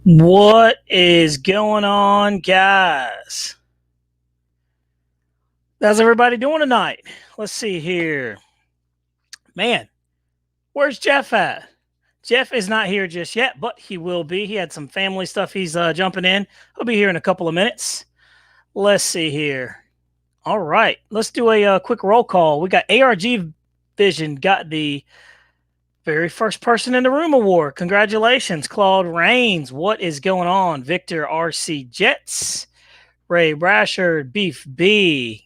What is going on, guys? How's everybody doing tonight? Let's see here. Man, where's Jeff at? Jeff is not here just yet, but he will be. He had some family stuff he's jumping in. He'll be here in a couple of minutes. Let's see here. All right, let's do a quick roll call. We got ARG Vision got the very first person in the room award. Congratulations, Claude Rains. What is going on? Victor RC Jets. Ray Brashard, Beef B,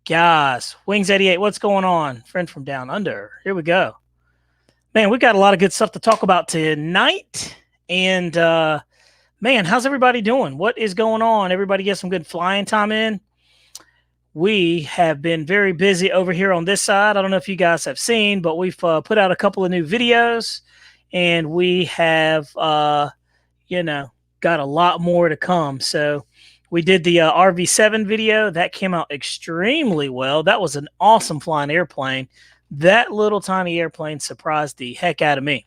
Gas, Wings 88. What's going on? Friend from down under. Here we go. Man, we got a lot of good stuff to talk about tonight. And man, how's everybody doing? What is going on? Everybody get some good flying time in. We have been very busy over here on this side. I don't know if you guys have seen, but we've put out a couple of new videos, and we have, got a lot more to come. So we did the RV7 video. That came out extremely well. That was an awesome flying airplane. That little tiny airplane surprised the heck out of me.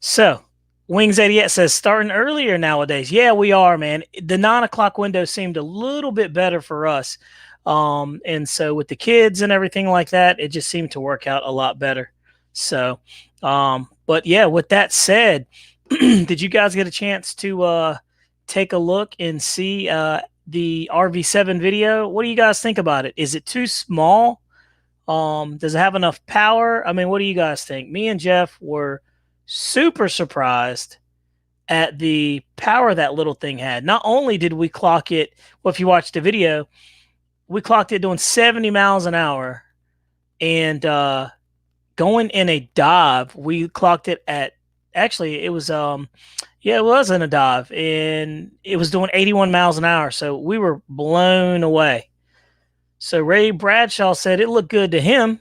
So Wings 88 says starting earlier nowadays. Yeah, we are, man. The 9 o'clock window seemed a little bit better for us. And so with the kids and everything like that, it just seemed to work out a lot better. So, but yeah, with that said, did you guys get a chance to take a look and see the RV7 video? What do you guys think about it? Is it too small? Does it have enough power? I mean, what do you guys think? Me and Jeff were super surprised at the power that little thing had. Not only did we clock it, well, if you watch the video, we clocked it doing 70 miles an hour, and going in a dive, we clocked it at, actually it was it was in a dive, and it was doing 81 miles an hour. So we were blown away. So Ray Bradshaw said it looked good to him.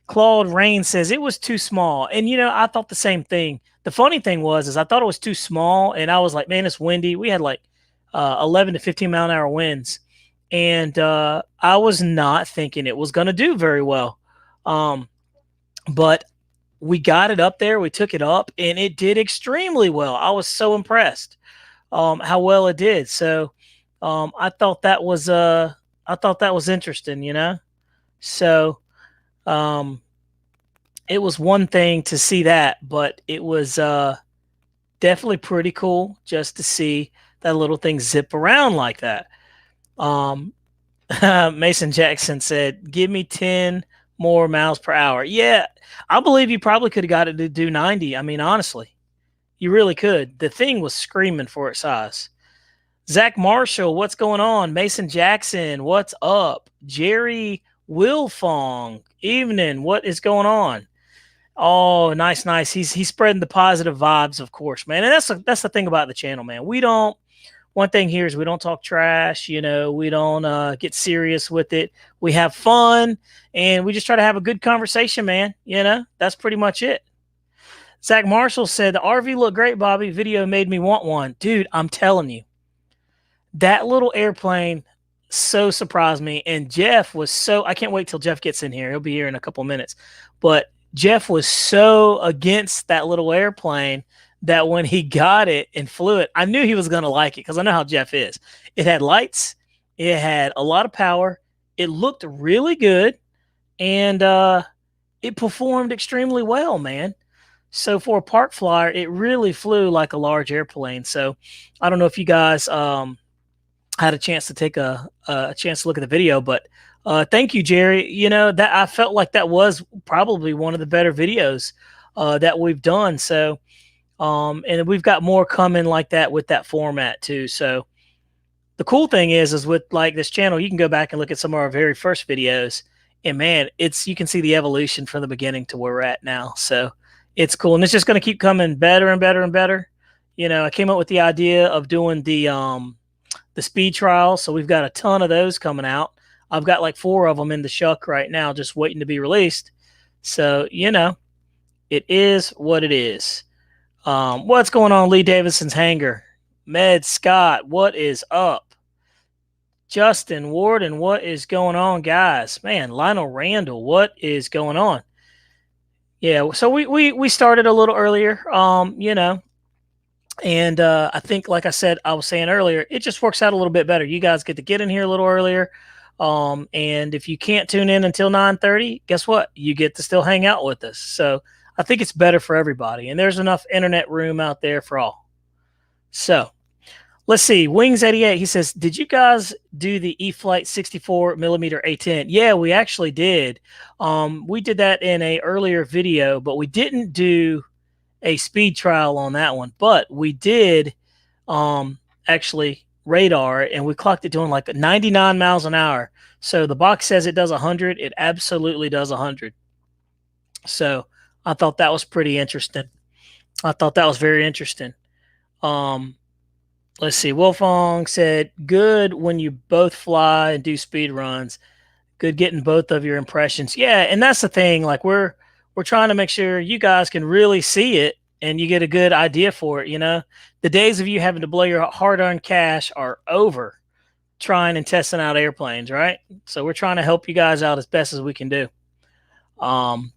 Claude Rain says it was too small. And, I thought the same thing. The funny thing was I thought it was too small, and I was like, man, it's windy. We had like 11 to 15 mile an hour winds. And I was not thinking it was going to do very well. But we got it up there. We took it up, and it did extremely well. I was so impressed how well it did. So I thought that was interesting, So it was one thing to see that, but it was definitely pretty cool just to see that little thing zip around like that. Mason Jackson said, give me 10 more miles per hour. Yeah, I believe you probably could have got it to do 90. I mean, honestly, you really could. The thing was screaming for its size. Zach Marshall, what's going on? Mason Jackson, what's up? Jerry Wilfong, evening. What is going on? Oh, nice. He's spreading the positive vibes, of course, man. And that's the thing about the channel, man. One thing here is we don't talk trash, we don't get serious with it. We have fun, and we just try to have a good conversation, man. That's pretty much it. Zach Marshall said, the RV looked great, Bobby. Video made me want one. Dude, I'm telling you, that little airplane so surprised me. And Jeff was I can't wait till Jeff gets in here. He'll be here in a couple minutes. But Jeff was so against that little airplane that when he got it and flew it, I knew he was going to like it because I know how Jeff is. It had lights. It had a lot of power. It looked really good. And it performed extremely well, man. So for a park flyer, it really flew like a large airplane. So I don't know if you guys had a chance to take a chance to look at the video, but thank you, Jerry. That I felt like that was probably one of the better videos that we've done. So, and we've got more coming like that with that format too. So the cool thing is with like this channel, you can go back and look at some of our very first videos, and man, you can see the evolution from the beginning to where we're at now. So it's cool. And it's just going to keep coming better and better and better. I came up with the idea of doing the speed trial. So we've got a ton of those coming out. I've got like 4 of them in the shuck right now, just waiting to be released. So, it is what it is. What's going on, Lee Davidson's hangar? Med Scott, what is up? Justin Warden, what is going on, guys? Man, Lionel Randall, what is going on? Yeah, so we started a little earlier. And I think, like I was saying earlier, it just works out a little bit better. You guys get to get in here a little earlier. And if you can't tune in until 9:30, guess what? You get to still hang out with us. So I think it's better for everybody. And there's enough internet room out there for all. So let's see. Wings88, he says, did you guys do the E-Flight 64 millimeter A10? Yeah, we actually did. We did that in a earlier video, but we didn't do a speed trial on that one, but we did actually radar, and we clocked it doing like 99 miles an hour. So the box says it does 100. It absolutely does 100. So I thought that was pretty interesting. I thought that was very interesting. Let's see. Wolfong said, good when you both fly and do speed runs. Good getting both of your impressions. Yeah, and that's the thing. Like we're trying to make sure you guys can really see it and you get a good idea for it. You know, the days of you having to blow your hard-earned cash are over trying and testing out airplanes, right? So we're trying to help you guys out as best as we can do. And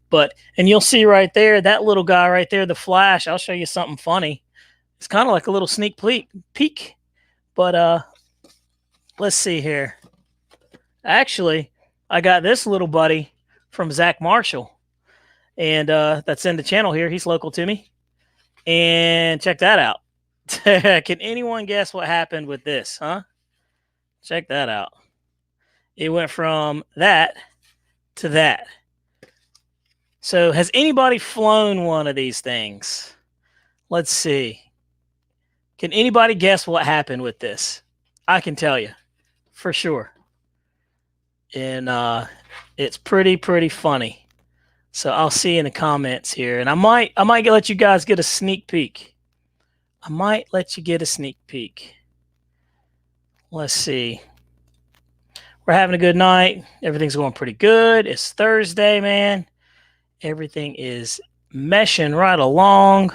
you'll see right there, that little guy right there, the flash. I'll show you something funny. It's kind of like a little sneak peek. But let's see here. Actually, I got this little buddy from Zach Marshall, and that's in the channel here. He's local to me. And check that out. Can anyone guess what happened with this, huh? Check that out. It went from that to that. So has anybody flown one of these things? Let's see. Can anybody guess what happened with this? I can tell you for sure. And it's pretty funny. So I'll see in the comments here, and I might let you guys get a sneak peek. I might let you get a sneak peek. Let's see. We're having a good night. Everything's going pretty good. It's Thursday, man. Everything is meshing right along.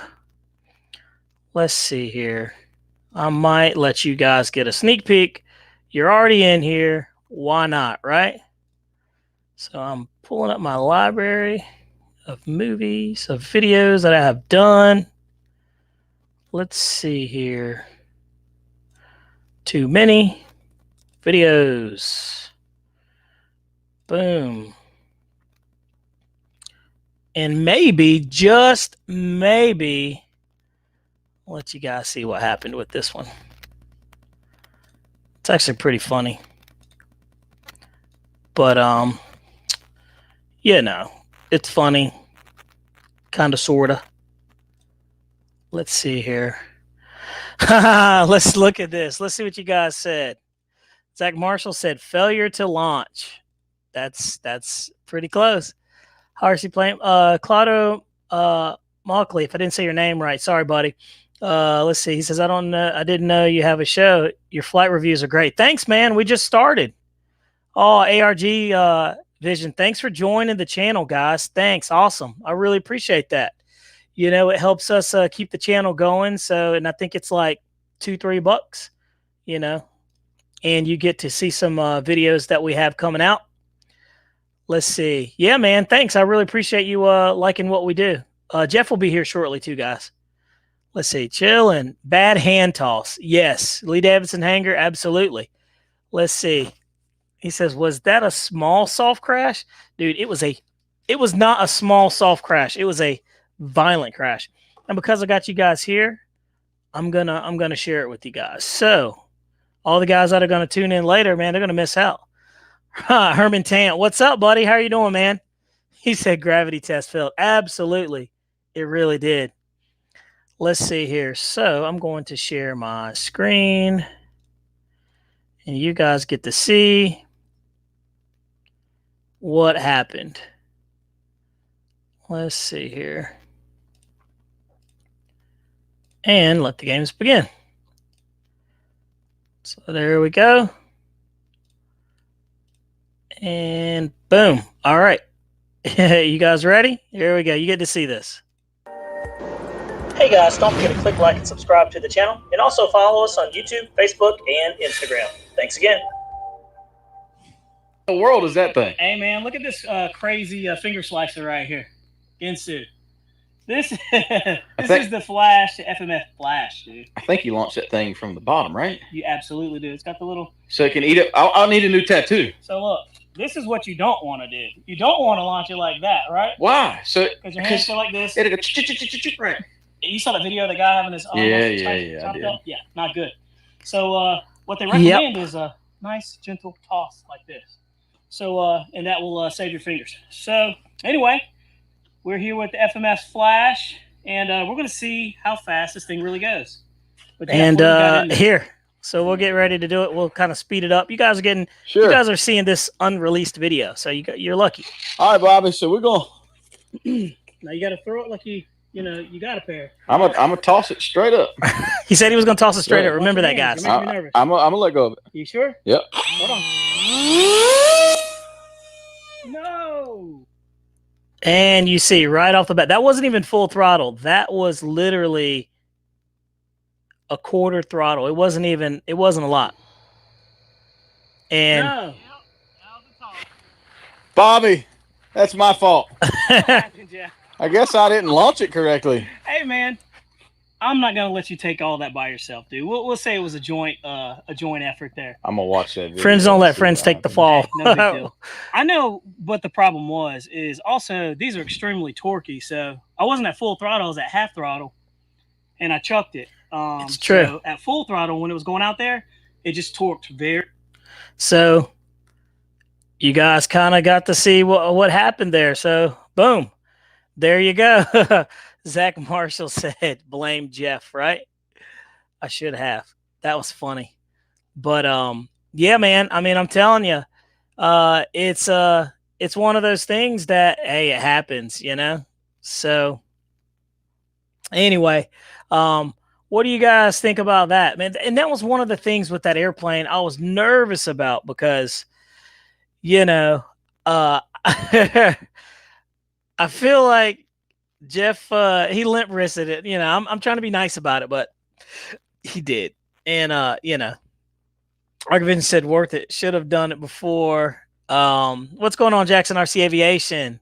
Let's see here. I might let you guys get a sneak peek. You're already in here. Why not, right? So I'm pulling up my library of movies, of videos that I have done. Let's see here. Too many videos. Boom. And maybe, just maybe, I'll let you guys see what happened with this one. It's actually pretty funny. But, you know, it's funny. Kind of, sort of. Let's see here. Let's look at this. Let's see what you guys said. Zach Marshall said, failure to launch. That's pretty close. Rcplanereviewer, Claudio Mockley, if I didn't say your name right, sorry, buddy. Let's see. He says, I didn't know you have a show. Your flight reviews are great. Thanks, man. We just started. Oh, ARG Vision, thanks for joining the channel, guys. Thanks. Awesome. I really appreciate that. You know, it helps us keep the channel going. So, and I think it's like $2-3, you know, and you get to see some videos that we have coming out. Let's see. Yeah, man. Thanks. I really appreciate you liking what we do. Jeff will be here shortly too, guys. Let's see. Chillin'. Bad hand toss. Yes. Lee Davidson hanger. Absolutely. Let's see. He says, was that a small soft crash? Dude, it was not a small soft crash. It was a violent crash. And because I got you guys here, I'm gonna share it with you guys. So all the guys that are gonna tune in later, man, they're gonna miss out. Herman Tant, what's up, buddy? How are you doing, man? He said gravity test failed. Absolutely. It really did. Let's see here. So I'm going to share my screen, and you guys get to see what happened. Let's see here. And let the games begin. So there we go. And boom. All right. You guys ready? Here we go. You get to see this. Hey guys, don't forget to click like and subscribe to the channel, and also follow us on YouTube, Facebook, and Instagram. Thanks again. What the world is that thing? Hey man, look at this crazy finger slicer right here. Ginsu. This is the Flash, the FMF Flash, dude. I think you launched that thing from the bottom, right? You absolutely do. It's got the little. So it can eat it. I'll need a new tattoo. So look, this is what you don't want to do. You don't want to launch it like that, right? Why? So because your hands go like this. It'll go right. You saw the video of the guy having his arm chopped up? Yeah, not good. So what they recommend is a nice, gentle toss like this. So and that will save your fingers. So anyway, we're here with the FMS Flash, and we're going to see how fast this thing really goes. And here, so we'll get ready to do it. We'll kind of speed it up. You guys are getting, you guys are seeing this unreleased video, so you're lucky. All right, Bobby. So we're going. Now you got to throw it like you you got a pair. I'm gonna toss it straight up. He said he was gonna toss it straight up. Remember that, guys. I'm gonna let go of it. You sure? Yep. Hold on. No. And you see right off the bat, that wasn't even full throttle. That was literally a quarter throttle. It wasn't a lot. And no. Bobby, that's my fault. I guess I didn't launch it correctly. Hey man, I'm not gonna let you take all that by yourself, dude. We'll say it was a joint effort there. I'm gonna watch that video. Friends don't let friends take the fall. Hey, no big deal. I know what the problem is also these are extremely torquey, so I wasn't at full throttle, I was at half throttle, and I chucked it. It's true. So at full throttle, when it was going out there, it just torqued very. So you guys kind of got to see what happened there. So boom. There you go. Zach Marshall said, blame Jeff, right? I should have. That was funny. But yeah, man. I mean, I'm telling you, it's one of those things that, hey, it happens, you know? So anyway, what do you guys think about that, man? And that was one of the things with that airplane I was nervous about because, you know, I feel like Jeff, he limp wristed it. You know, I'm trying to be nice about it, but he did. And, you know, Argovin said worth it. Should have done it before. What's going on, Jackson RC Aviation?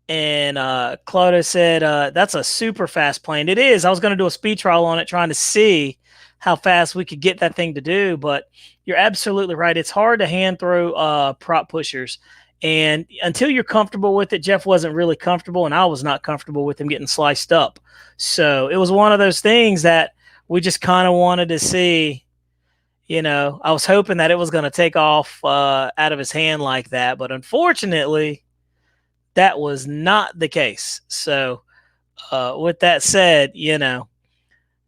And Claudia said, that's a super fast plane. It is. I was going to do a speed trial on it, trying to see how fast we could get that thing to do. But you're absolutely right. It's hard to hand throw prop pushers. And until you're comfortable with it, Jeff wasn't really comfortable, and I was not comfortable with him getting sliced up. So it was one of those things that we just kind of wanted to see. You know, I was hoping that it was going to take off out of his hand like that, but unfortunately, that was not the case. So with that said, you know,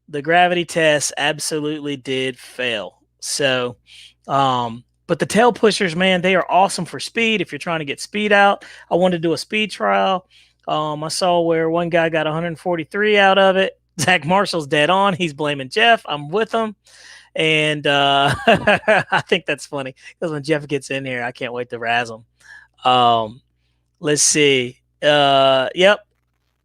the gravity test absolutely did fail. So, but the tail pushers, man, they are awesome for speed. If you're trying to get speed out, I wanted to do a speed trial. I saw where one guy got 143 out of it. Zach Marshall's dead on. He's blaming Jeff. I'm with him. And I think that's funny because when Jeff gets in here, I can't wait to razz him. Let's see. Yep.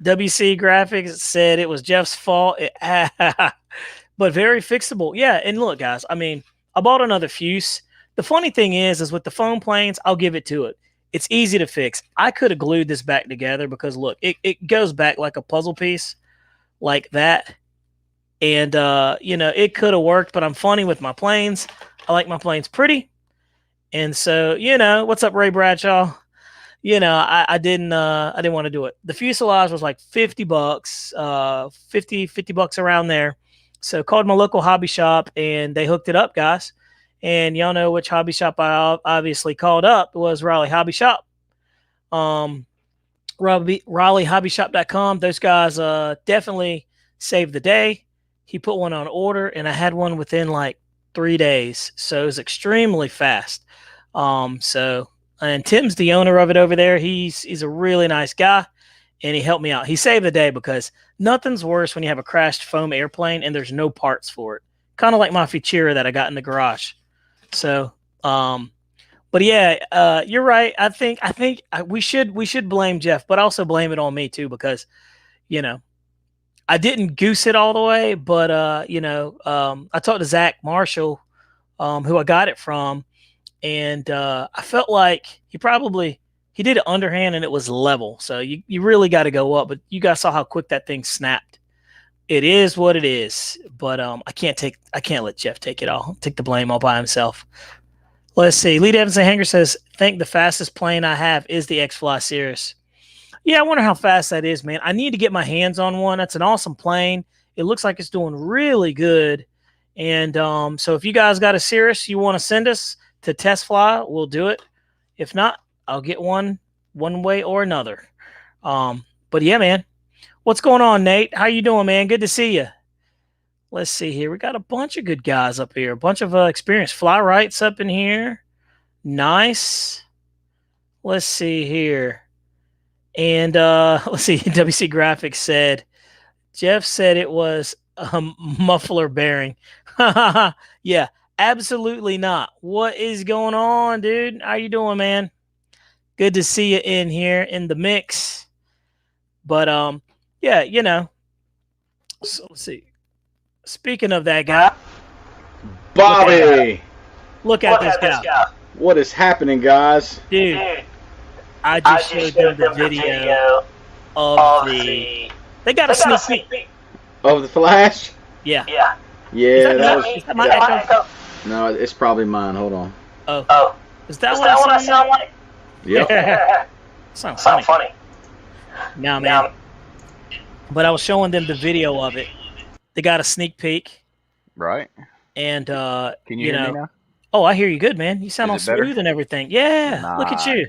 WC Graphics said it was Jeff's fault, but very fixable. Yeah. And look, guys, I mean, I bought another fuse. The funny thing is with the foam planes, I'll give it to it. It's easy to fix. I could have glued this back together because look, it goes back like a puzzle piece like that. And, you know, it could have worked, but I'm funny with my planes. I like my planes pretty. And so, you know, what's up, Ray Bradshaw? You know, I didn't want to do it. The fuselage was like $50, $50 around there. So called my local hobby shop and they hooked it up, guys. And y'all know which hobby shop I obviously called up. It was Raleigh Hobby Shop. RaleighHobbyShop.com. Those guys definitely saved the day. He put one on order, and I had one within like 3 days. So it was extremely fast. And Tim's the owner of it over there. He's a really nice guy, and he helped me out. He saved the day because nothing's worse when you have a crashed foam airplane and there's no parts for it. Kind of like my Futura that I got in the garage. So, but yeah, you're right. I think we should blame Jeff, but also blame it on me too, because, you know, I didn't goose it all the way, but, you know, I talked to Zach Marshall, who I got it from, and I felt like he probably He did it underhand and it was level. So you really got to go up. But you guys saw how quick that thing snapped. It is what it is. But I can't let Jeff take it all. Take the blame all by himself. Let's see. Lee Evanson Hanger says, think the fastest plane I have is the X-Fly Cirrus. Yeah, I wonder how fast that is, man. I need to get my hands on one. That's an awesome plane. It looks like it's doing really good. And so if you guys got a Cirrus you want to send us to test fly, we'll do it. If not, I'll get one way or another. But yeah, man. What's going on, Nate? How you doing, man? Good to see you. Let's see here. We got a bunch of good guys up here. A bunch of experienced fly rights up in here. Nice. Let's see here. And let's see. WC Graphics said, Jeff said it was a muffler bearing. Yeah, absolutely not. What is going on, dude? How you doing, man? Good to see you in here in the mix. But yeah, you know. So let's see. Speaking of that guy, Bobby, look at this guy. What is happening, guys? Dude, I just showed them the video of the. They got a sneak peek of the Flash. Yeah. Yeah, that was. Is that my echo? No, it's probably mine. Hold on. Oh. Is that what I sound like? Yep. Sounds funny. No, man. But I was showing them the video of it. They got a sneak peek. Right. And can you hear me now? Oh, I hear you good, man. You sound all smooth and everything. Yeah. Look at you.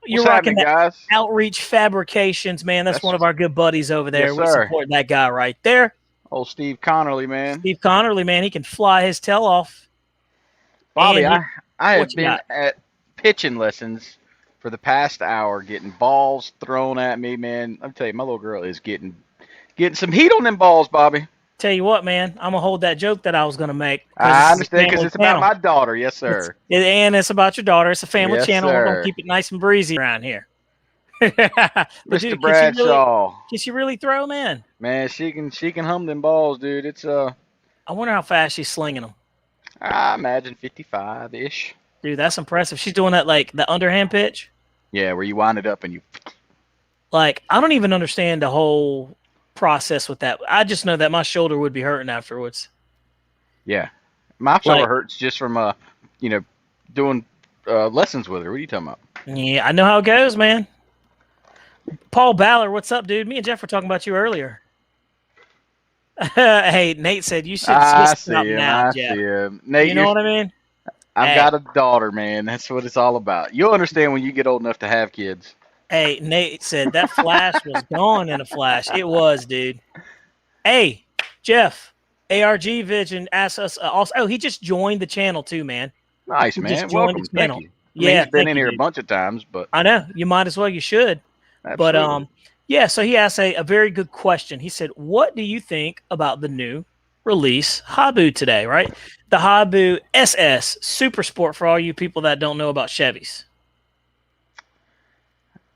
You're rocking that guys? Outreach Fabrications, man. That's one of our good buddies over there. Yes, we support that guy right there. Old Steve Connerly, man. Steve Connerly, man. He can fly his tail off. Bobby, I have been at pitching lessons for the past hour, getting balls thrown at me, man. I'm telling you, my little girl is getting some heat on them balls, Bobby. Tell you what, man, I'm gonna hold that joke that I was gonna make. I understand because it's about my daughter, yes, sir. And it's about your daughter. It's a family channel. Sir. We're gonna keep it nice and breezy around here. Mr. Bradshaw, can she really throw, man? Man, she can hum them balls, dude. It's I wonder how fast she's slinging them. I imagine 55-ish. Dude, that's impressive. She's doing that like the underhand pitch. Yeah, where you wind it up and you. Like, I don't even understand the whole process with that. I just know that my shoulder would be hurting afterwards. Yeah, my shoulder hurts just from doing lessons with her. What are you talking about? Yeah, I know how it goes, man. Paul Ballard, what's up, dude? Me and Jeff were talking about you earlier. Hey, Nate said you should switch up now, Jeff. See him. Nate, you know what I mean? I've got a daughter, man. That's what it's all about. You'll understand when you get old enough to have kids. Hey, Nate said that flash was gone in a flash. It was, dude. Hey, Jeff, ARG Vision asked us also. Oh, he just joined the channel too, man. Nice, man. Welcome. Thank you. Yeah, he's been in here a bunch of times, but I know you might as well. You should. Absolutely. But yeah. So he asked a very good question. He said, "What do you think about the new release Habu today? Right, the Habu SS Super Sport for all you people that don't know about Chevys."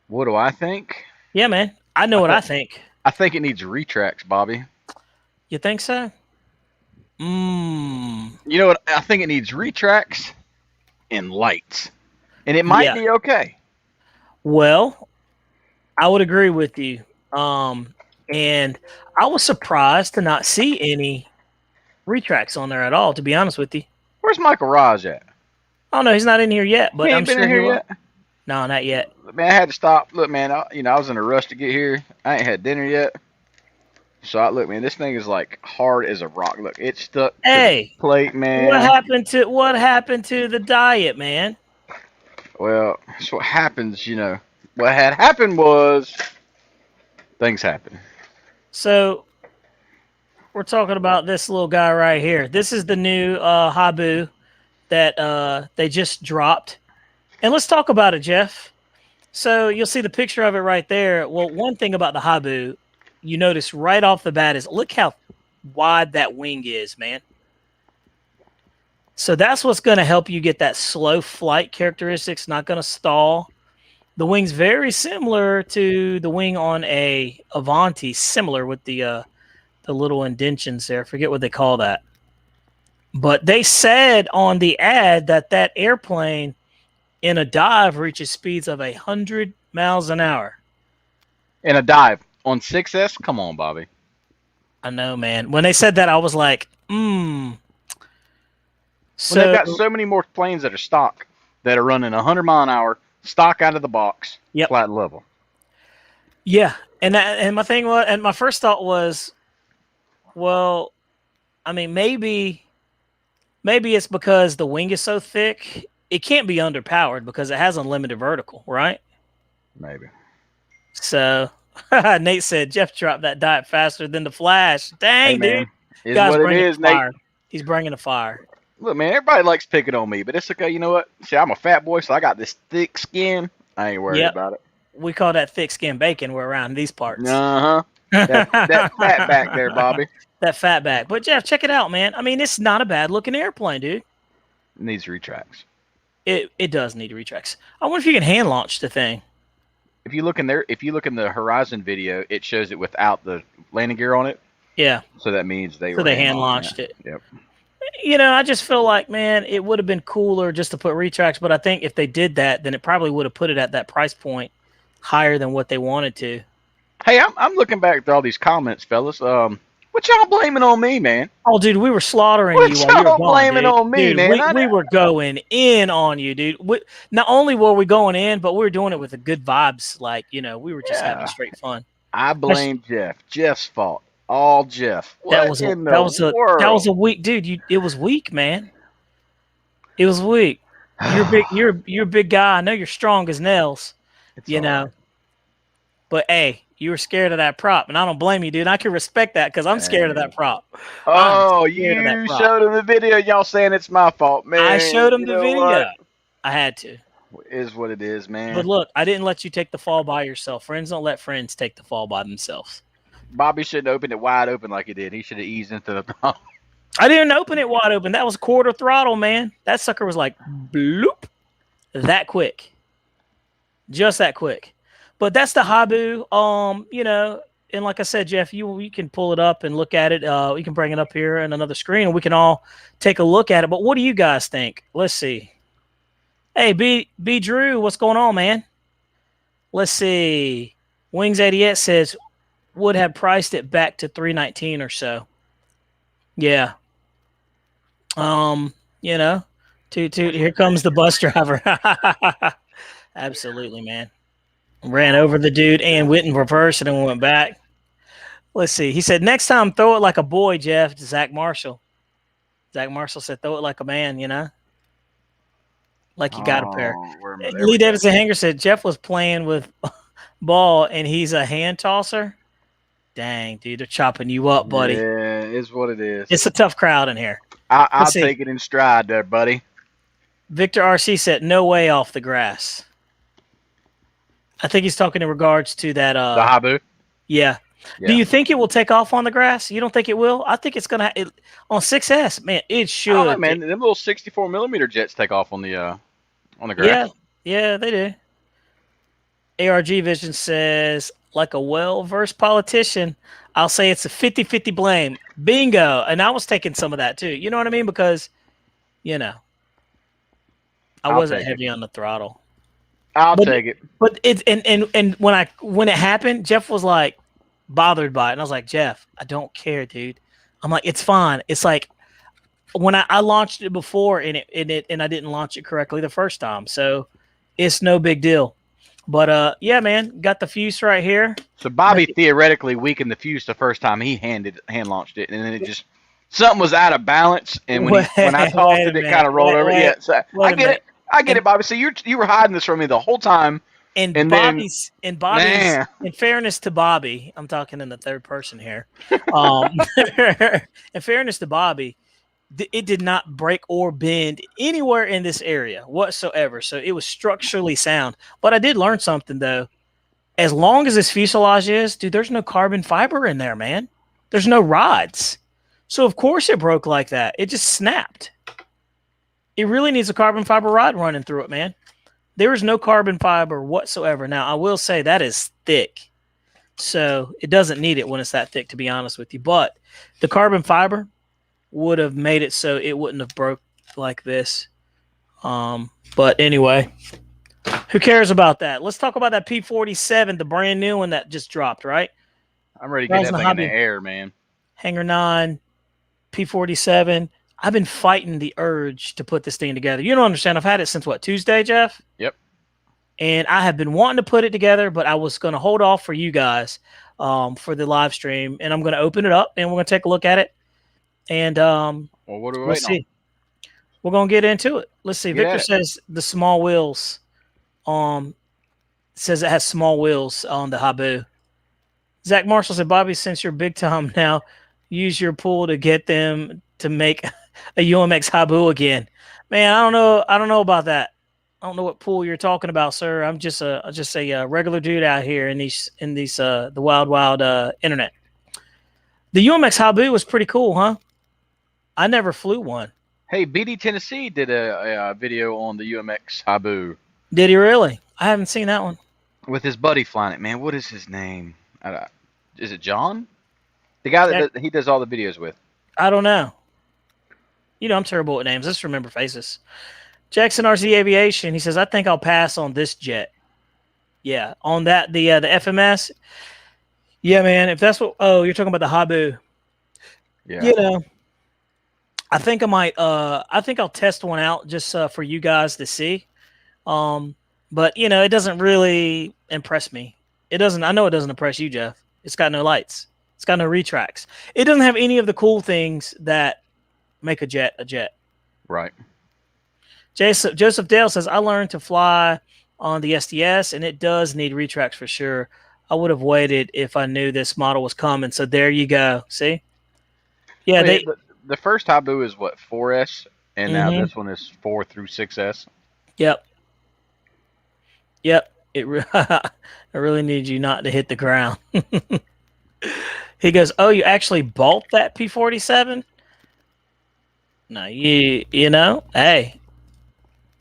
What do I think? Yeah, man. I know what I think. I think it needs retracts, Bobby. You think so? You know what? I think it needs retracts and lights. And it might be okay. Well, I would agree with you. And I was surprised to not see any retracts on there at all, to be honest with you. Where's Michael Raj at? Oh, no, he's not in here yet, but I'm sure in here yet. No, not yet. Man, I had to stop. Look, man, I was in a rush to get here. I ain't had dinner yet. So, look, man, this thing is like hard as a rock. Look, it's stuck to the plate, man. What happened to the diet, man? Well, that's what happens, What had happened was things happen. So, we're talking about this little guy right here. This is the new Habu that they just dropped. And let's talk about it, Jeff. So you'll see the picture of it right there. Well, one thing about the Habu, you notice right off the bat is look how wide that wing is, man. So that's what's going to help you get that slow flight characteristics, not going to stall. The wing's very similar to the wing on a Avanti, similar with the little indentions there. I forget what they call that. But they said on the ad that airplane in a dive reaches speeds of 100 miles an hour. In a dive on 6S? Come on, Bobby. I know, man. When they said that, I was like, When they've So, got so many more planes that are stock that are running 100 mile an hour, stock out of the box, yep. flat level. Yeah. And my thing was, and my first thought was, well, I mean, maybe it's because the wing is so thick. It can't be underpowered because it has unlimited vertical, right? Maybe. So Nate said Jeff dropped that diet faster than the Flash. Dang, Hey, man, dude. is Guy's what it bringing is, the Nate. fire. He's bringing the fire. Look, man, everybody likes picking on me, but it's okay. You know what? See, I'm a fat boy, so I got this thick skin. I ain't worried Yep. about it. We call that thick skin bacon. We're around these parts. Uh-huh. That fat back there, Bobby. That fat back. But Jeff, check it out, man. I mean, it's not a bad looking airplane, dude. Needs retracts. It does need retracts. I wonder if you can hand launch the thing. If you look in the Horizon video, it shows it without the landing gear on it. Yeah. So that means they hand launched it. Yep. You know, I just feel like, man, it would have been cooler just to put retracts, but I think if they did that, then it probably would have put it at that price point higher than what they wanted to. Hey, I'm looking back through all these comments, fellas. What y'all blaming on me, man? Oh, dude, we were slaughtering what you while you were gone, blaming dude. on me, dude, man? We were going in on you, dude. Not only were we going in, but we were doing it with the good vibes. Like, you know, we were just having straight fun. I blame Jeff. Jeff's fault. All Jeff. That was a weak, dude. It was weak, man. It was weak. You're big. You're a big guy. I know you're strong as nails. It's you know. Right. But hey, you were scared of that prop, and I don't blame you, dude. I can respect that because I'm scared of that prop. Oh, you showed him the video. Y'all saying it's my fault, man. I showed him the video. What? I had to. It is what it is, man. But look, I didn't let you take the fall by yourself. Friends don't let friends take the fall by themselves. Bobby shouldn't have opened it wide open like he did. He should have eased into the top. I didn't open it wide open. That was quarter throttle, man. That sucker was like bloop, that quick, just that quick. But that's the Habu. You know, and like I said, Jeff, you can pull it up and look at it. You can bring it up here in another screen, and we can all take a look at it. But what do you guys think? Let's see. Hey, B Drew, what's going on, man? Let's see. Wings 88 says would have priced it back to $319 or so. Yeah. You know, toot, here comes the bus driver. Absolutely, man. Ran over the dude and went in reverse and then went back. Let's see. He said, next time, throw it like a boy, Jeff, to Zach Marshall. Zach Marshall said, throw it like a man, you know? Like you got a pair. Lee Davidson Hanger said, Jeff was playing with ball and he's a hand tosser. Dang, dude, they're chopping you up, buddy. Yeah, it's what it is. It's a tough crowd in here. I'll take it in stride there, buddy. Victor RC said, no way off the grass. I think he's talking in regards to that. The Habu? Yeah. Do you think it will take off on the grass? You don't think it will? I think it's going to on 6S, man, it should. Oh, man, them little 64 millimeter jets take off on the grass. Yeah, they do. ARG Vision says, like a well-versed politician, I'll say it's a 50-50 blame. Bingo. And I was taking some of that too. You know what I mean? Because, you know, I wasn't heavy on the throttle. I'll take it. But it's and when it happened, Jeff was like bothered by it. And I was like, Jeff, I don't care, dude. I'm like, it's fine. It's like when I launched it before and I didn't launch it correctly the first time. So it's no big deal. But yeah, man, got the fuse right here. So Bobby theoretically weakened the fuse the first time he hand launched it, and then it just something was out of balance. And when I tossed it, it kind of rolled over. Yeah, so I get it. I get it, Bobby. So you were hiding this from me the whole time. And Bobby's, in fairness to Bobby, I'm talking in the third person here. In fairness to Bobby, it did not break or bend anywhere in this area whatsoever. So it was structurally sound. But I did learn something, though. As long as this fuselage is, dude, there's no carbon fiber in there, man. There's no rods. So, of course, it broke like that. It just snapped. It really needs a carbon fiber rod running through it, man. There is no carbon fiber whatsoever. Now, I will say that is thick. So it doesn't need it when it's that thick, to be honest with you. But the carbon fiber would have made it so it wouldn't have broke like this. But anyway, who cares about that? Let's talk about that P47, the brand new one that just dropped, right? I'm ready to get Rising that thing in the Hobby, air, man. Hanger 9, P47. I've been fighting the urge to put this thing together. You don't understand. I've had it since what, Tuesday, Jeff? Yep. And I have been wanting to put it together, but I was going to hold off for you guys for the live stream. And I'm going to open it up and we're going to take a look at it. And Well, what are we we'll waiting on? see. We're going to get into it. Let's see. Get Victor says the small wheels. Says it has small wheels on the Habu. Zach Marshall said, Bobby, since you're big time now, use your pool to get them to make a UMX Habu again. Man, I don't know. I don't know about that. I don't know what pool you're talking about, sir. I'm just a regular dude out here in these the wild internet. The UMX Habu was pretty cool, huh? I never flew one. Hey, BD Tennessee did a video on the UMX Habu. Did he really? I haven't seen that one. With his buddy flying it, man. What is his name? Is it John? The guy that he does all the videos with. I don't know. You know, I'm terrible at names. Let's remember faces. Jackson RC Aviation. He says, I think I'll pass on this jet. Yeah, on that the FMS. Yeah, man. If that's what. Oh, you're talking about the Habu. Yeah. You know, I think I might. I think I'll test one out just for you guys to see. But you know, it doesn't really impress me. It doesn't. I know it doesn't impress you, Jeff. It's got no lights. It's got no retracts. It doesn't have any of the cool things that make a jet a jet. Right. Joseph Dale says, I learned to fly on the SDS, and it does need retracts for sure. I would have waited if I knew this model was coming. So there you go. See? Yeah, the first Habu is what, 4S, and now this one is 4 through 6S. Yep. I really need you not to hit the ground. He goes, oh, you actually bought that P47? No, you know, hey,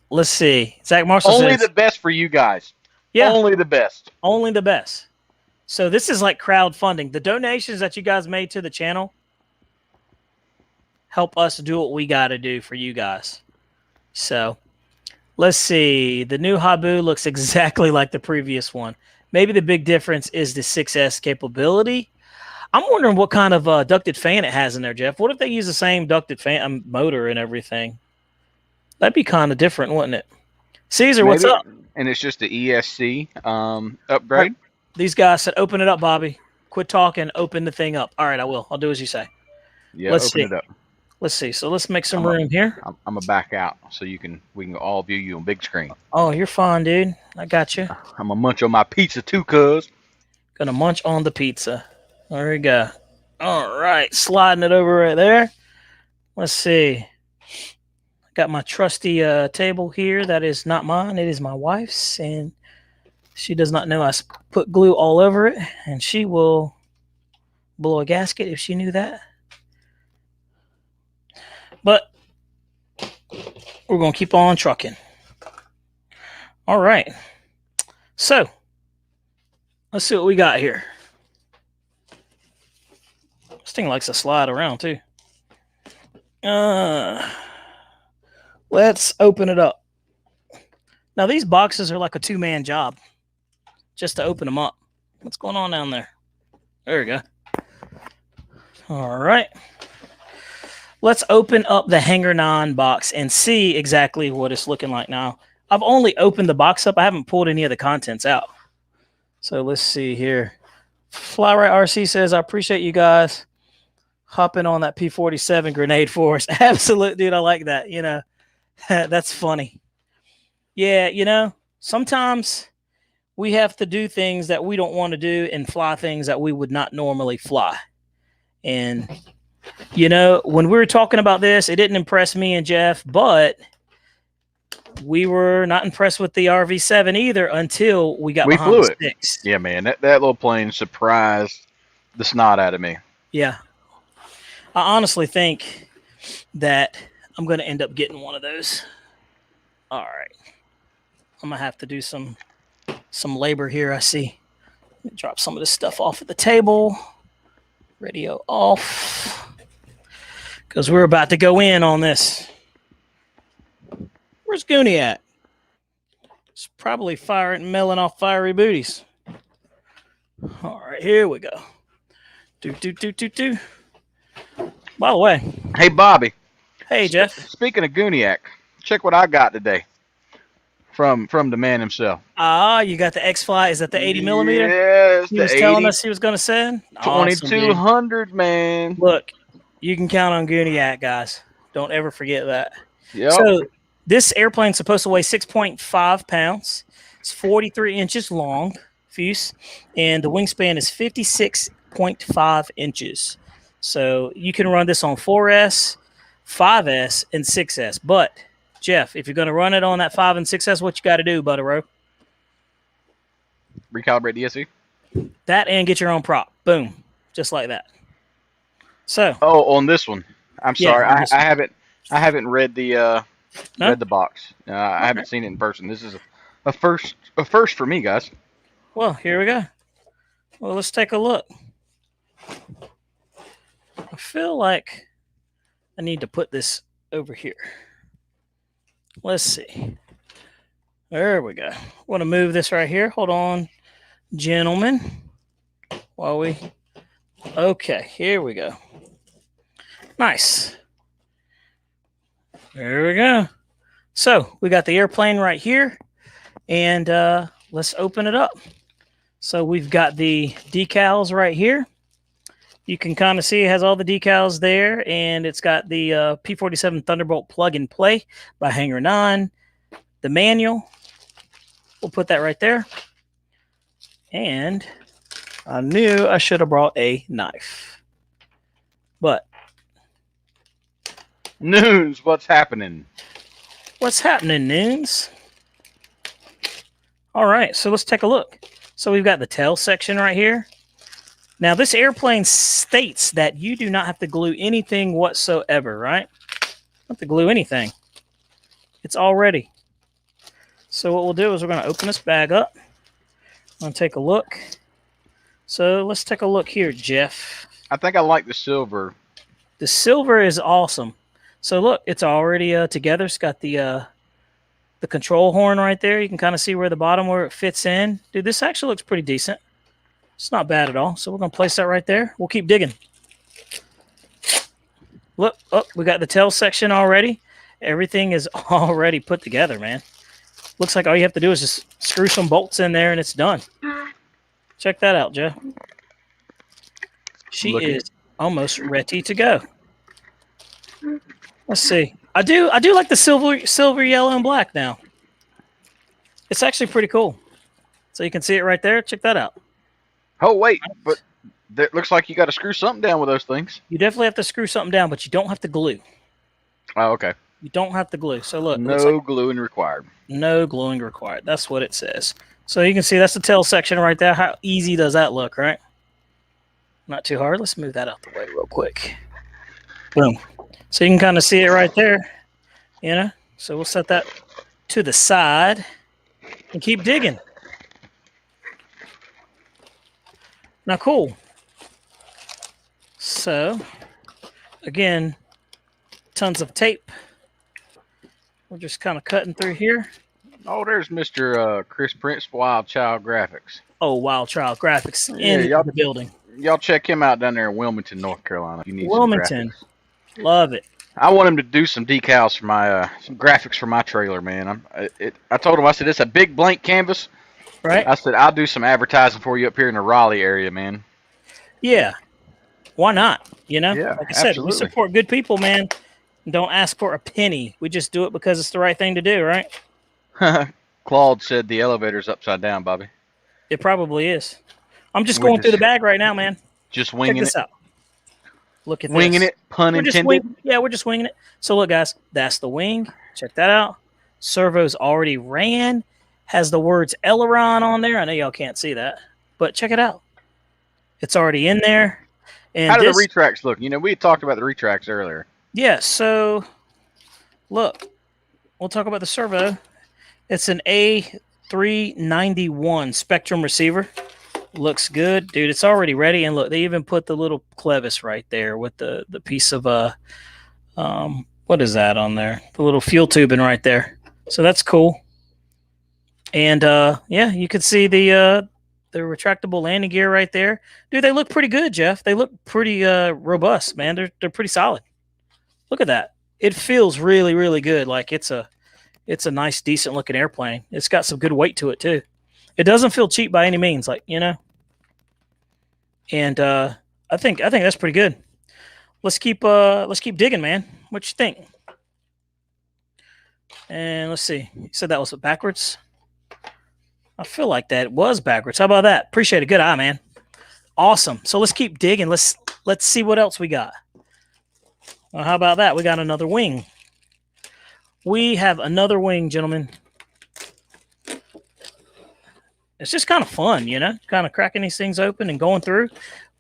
let's see. Zach Marshall Only says, the best for you guys. Yeah. Only the best. Only the best. So this is like crowdfunding. The donations that you guys made to the channel help us do what we got to do for you guys. So let's see. The new Habu looks exactly like the previous one. Maybe the big difference is the 6S capability. I'm wondering what kind of ducted fan it has in there, Jeff. What if they use the same ducted fan motor and everything? That'd be kind of different, wouldn't it? Caesar, what's up? And it's just the ESC upgrade. These guys said, open it up, Bobby. Quit talking. Open the thing up. All right, I will. I'll do as you say. Yeah, open it up. Let's see. So let's make some room here. I'm gonna back out so we can all view you on big screen. Oh, you're fine, dude. I got you. I'm gonna munch on my pizza too, cuz. Gonna munch on the pizza. There we go. All right, sliding it over right there. Let's see. Got my trusty table here. That is not mine. It is my wife's, and she does not know I put glue all over it, and she will blow a gasket if she knew that. But we're going to keep on trucking. All right. So let's see what we got here. This thing likes to slide around too. Let's open it up. Now these boxes are like a two-man job just to open them up. What's going on down there? There we go. All right. Let's open up the Hanger 9 box and see exactly what it's looking like now. I've only opened the box up. I haven't pulled any of the contents out. So let's see here. Flywright RC says, I appreciate you guys hopping on that P47 grenade for us. Absolute, dude. I like that. You know, that's funny. Yeah, you know, sometimes we have to do things that we don't want to do and fly things that we would not normally fly. And, you know, when we were talking about this, it didn't impress me and Jeff, but we were not impressed with the RV7 either until we got behind the sticks. Yeah, man, that little plane surprised the snot out of me. Yeah. I honestly think that I'm going to end up getting one of those. All right. I'm going to have to do some labor here, I see. Drop some of this stuff off at the table. Radio off. Because we're about to go in on this. Where's Goonie at? It's probably melting off fiery booties. All right, here we go. Do. By the way, Hey, Bobby. hey Jeff. Speaking of Gooniac, check what I got today from the man himself. You got the X-Fly. Is that the 80 millimeter? Yes, He the was telling 80 us he was going to send. Awesome, dude. 2200, man. Look, you can count on Gooniac, guys. Don't ever forget that. Yep. So this airplane's supposed to weigh 6.5 pounds. It's 43 inches long, Fuse, and the wingspan is 56.5 inches. So you can run this on 4S, 5S, and 6S. But, Jeff, if you're going to run it on that 5 and 6S, what you got to do, Buttero? Recalibrate the DSC? That and get your own prop. Boom. Just like that. So. Oh, on this one. I'm sorry. Yeah, I haven't read the read the box. I haven't seen it in person. This is a first for me, guys. Well, here we go. Well, let's take a look. I feel like I need to put this over here. Let's see. There we go. Want to move this right here. Hold on, gentlemen. Okay, here we go. Nice. There we go. So we got the airplane right here, and let's open it up. So we've got the decals right here. You can kind of see it has all the decals there, and it's got the P-47 Thunderbolt plug and play by Hangar 9. The manual, we'll put that right there. And I knew I should have brought a knife. But Noons, what's happening? What's happening, Noons? All right, so let's take a look. So we've got the tail section right here. Now, this airplane states that you do not have to glue anything whatsoever, right? Don't have to glue anything. It's all ready. So what we'll do is we're going to open this bag up. I'm going to take a look. So let's take a look here, Jeff. I think I like the silver. The silver is awesome. So look, it's already together. It's got the control horn right there. You can kind of see where it fits in. Dude, this actually looks pretty decent. It's not bad at all. So we're going to place that right there. We'll keep digging. Look, we got the tail section already. Everything is already put together, man. Looks like all you have to do is just screw some bolts in there and it's done. Check that out, Joe. She is almost ready to go. Let's see. I do like the silver, yellow, and black now. It's actually pretty cool. So you can see it right there. Check that out. Oh, wait. But it looks like you got to screw something down with those things. You definitely have to screw something down, but you don't have to glue. Oh, okay. You don't have to glue. So look. No gluing required. No gluing required. That's what it says. So you can see that's the tail section right there. How easy does that look, right? Not too hard. Let's move that out the way real quick. Boom. So you can kind of see it right there. You know? So we'll set that to the side and keep digging. Now, cool. So, again, tons of tape. We're just kind of cutting through here. Oh, there's Mr. Chris Prince, Wild Child Graphics. Oh, Wild Child Graphics in the building. Y'all check him out down there in Wilmington, North Carolina. If you need Wilmington. Some graphics. Love it. I want him to do some decals for my some graphics for my trailer, man. I told him, I said, it's a big blank canvas. Right. I said, I'll do some advertising for you up here in the Raleigh area, man. Yeah. Why not? You know? Yeah, like I said, absolutely. we support good people, man. Don't ask for a penny. We just do it because it's the right thing to do, right? Claude said the elevator's upside down, Bobby. It probably is. I'm just going through the bag right now, man. Just winging Check this out. Look at this. Winging it, pun intended. We're just winging it. So look, guys, that's the wing. Check that out. Servo's already ran. Has the words aileron on there. I know y'all can't see that, but check it out. It's already in there. And how do the retracts look? You know, we had talked about the retracts earlier. Yeah, so look, we'll talk about the servo. It's an A391 Spectrum receiver. Looks good. Dude, it's already ready. And look, they even put the little clevis right there with the piece of, what is that on there? The little fuel tubing right there. So that's cool. And yeah, you could see the retractable landing gear right there. Dude, they look pretty good, Jeff. They look pretty robust, man. They're pretty solid. Look at that. It feels really, really good. Like it's a nice, decent looking airplane. It's got some good weight to it too. It doesn't feel cheap by any means, like, you know. And I think that's pretty good. Let's keep digging, man. What you think? And let's see. You said that was backwards. I feel like that was backwards. How about that? Appreciate it. Good eye, man. Awesome. So let's keep digging. Let's see what else we got. Well, how about that? We got another wing. We have another wing, gentlemen. It's just kind of fun, you know, kind of cracking these things open and going through.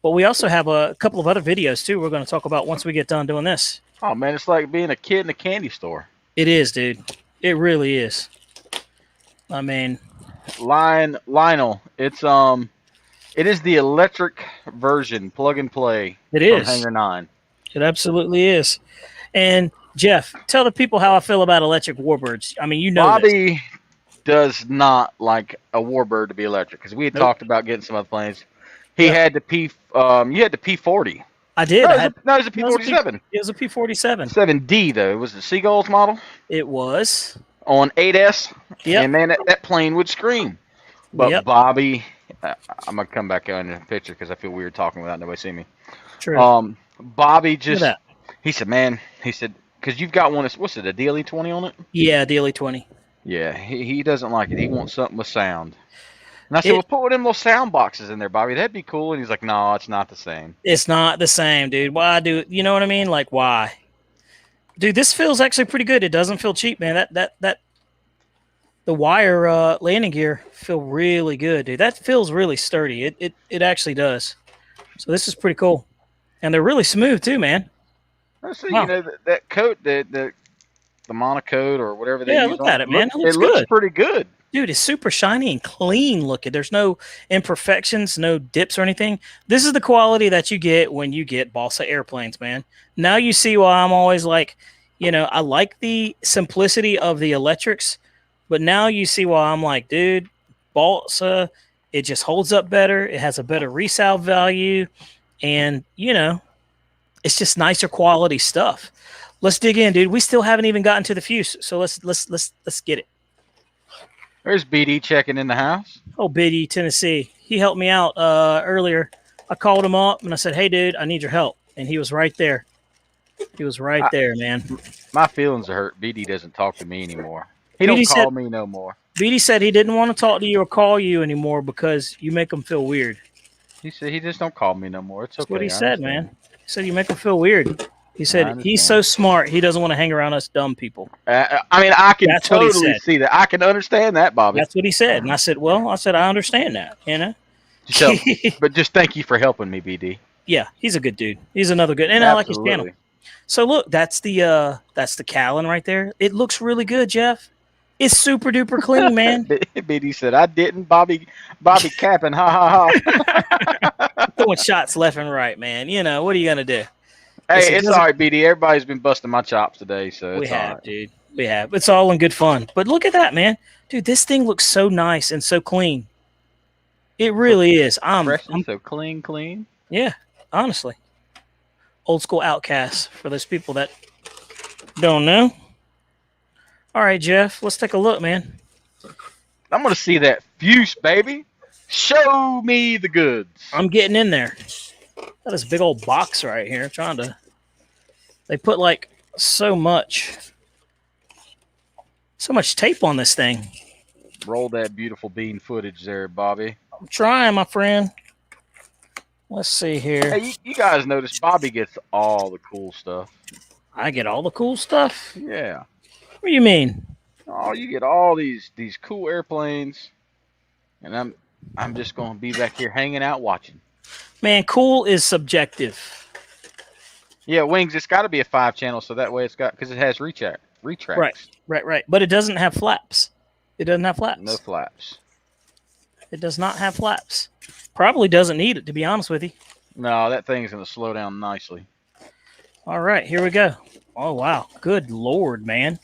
But we also have a couple of other videos too we're going to talk about once we get done doing this. Oh man, it's like being a kid in a candy store. It is, dude. It really is. I mean, Lionel, it is the electric version, plug and play. It is. From Hangar 9. It absolutely is. And Jeff, tell the people how I feel about electric warbirds. I mean, you know, Bobby does not like a warbird to be electric because we had talked about getting some other planes. He had the P. You had the P40. I did. No, it was a P47. It was a P47. 7D though. It was the Seagulls model. It was on 8S. Yeah. And man, that plane would scream. But Bobby, I'm gonna come back on the picture because I feel weird talking without nobody seeing me. True. Bobby just he said, man, because you've got one. What's it? A DLE-20 on it? Yeah, DLE-20. Yeah, he doesn't like it. He wants something with sound. And I said, well, put one of them little sound boxes in there, Bobby. That'd be cool. And he's like, no, it's not the same. It's not the same, dude. Why do you know what I mean? Like, why? Dude, this feels actually pretty good. It doesn't feel cheap, man. That the wire landing gear feel really good, dude. That feels really sturdy. It actually does. So this is pretty cool. And they're really smooth too, man. So, you know, that coat, the monocoat or whatever they use. Yeah, look at it, man. It looks pretty good. Dude, it's super shiny and clean looking. There's no imperfections, no dips or anything. This is the quality that you get when you get balsa airplanes, man. Now you see why I'm always like, you know, I like the simplicity of the electrics, but now you see why I'm like, dude, balsa, it just holds up better. It has a better resale value. And, you know, it's just nicer quality stuff. Let's dig in, dude. We still haven't even gotten to the fuse. So let's get it. There's BD checking in the house. Oh, BD, Tennessee. He helped me out earlier. I called him up and I said, hey, dude, I need your help. And he was right there. He was right there, man. My feelings are hurt. BD doesn't talk to me anymore. He don't call me no more. BD said he didn't want to talk to you or call you anymore because you make him feel weird. He said he just don't call me no more. It's okay. That's what he said, man. He said you make him feel weird. He said he's so smart, he doesn't want to hang around us dumb people. I mean, I can totally see that. I can understand that, Bobby. That's what he said. And I said, I understand that, you know? But just thank you for helping me, BD. Yeah, he's a good dude. He's another good. And I like his channel. So look, that's the Callan right there. It looks really good, Jeff. It's super duper clean, man. BD said, I didn't. Bobby capping. Ha, ha, ha. Throwing shots left and right, man. You know, what are you going to do? Hey, it's all right, BD. Everybody's been busting my chops today, so we have, dude. We have. It's all in good fun. But look at that, man. Dude, this thing looks so nice and so clean. It really is. I'm so clean. Yeah, honestly. Old school Outcast for those people that don't know. All right, Jeff, let's take a look, man. I'm going to see that fuse, baby. Show me the goods. I'm getting in there. Got this big old box right here. They put like so much tape on this thing. Roll that beautiful bean footage there, Bobby. I'm trying, my friend. Let's see here. Hey, you guys notice Bobby gets all the cool stuff. I get all the cool stuff? Yeah. What do you mean? Oh, you get all these cool airplanes, and I'm just going to be back here hanging out watching. Man, cool is subjective. Yeah, wings. It's got to be a 5-channel, so that way because it has retracts. Right. But it doesn't have flaps. It doesn't have flaps. No flaps. It does not have flaps. Probably doesn't need it, to be honest with you. No, that thing's going to slow down nicely. All right, here we go. Oh, wow. Good Lord, man.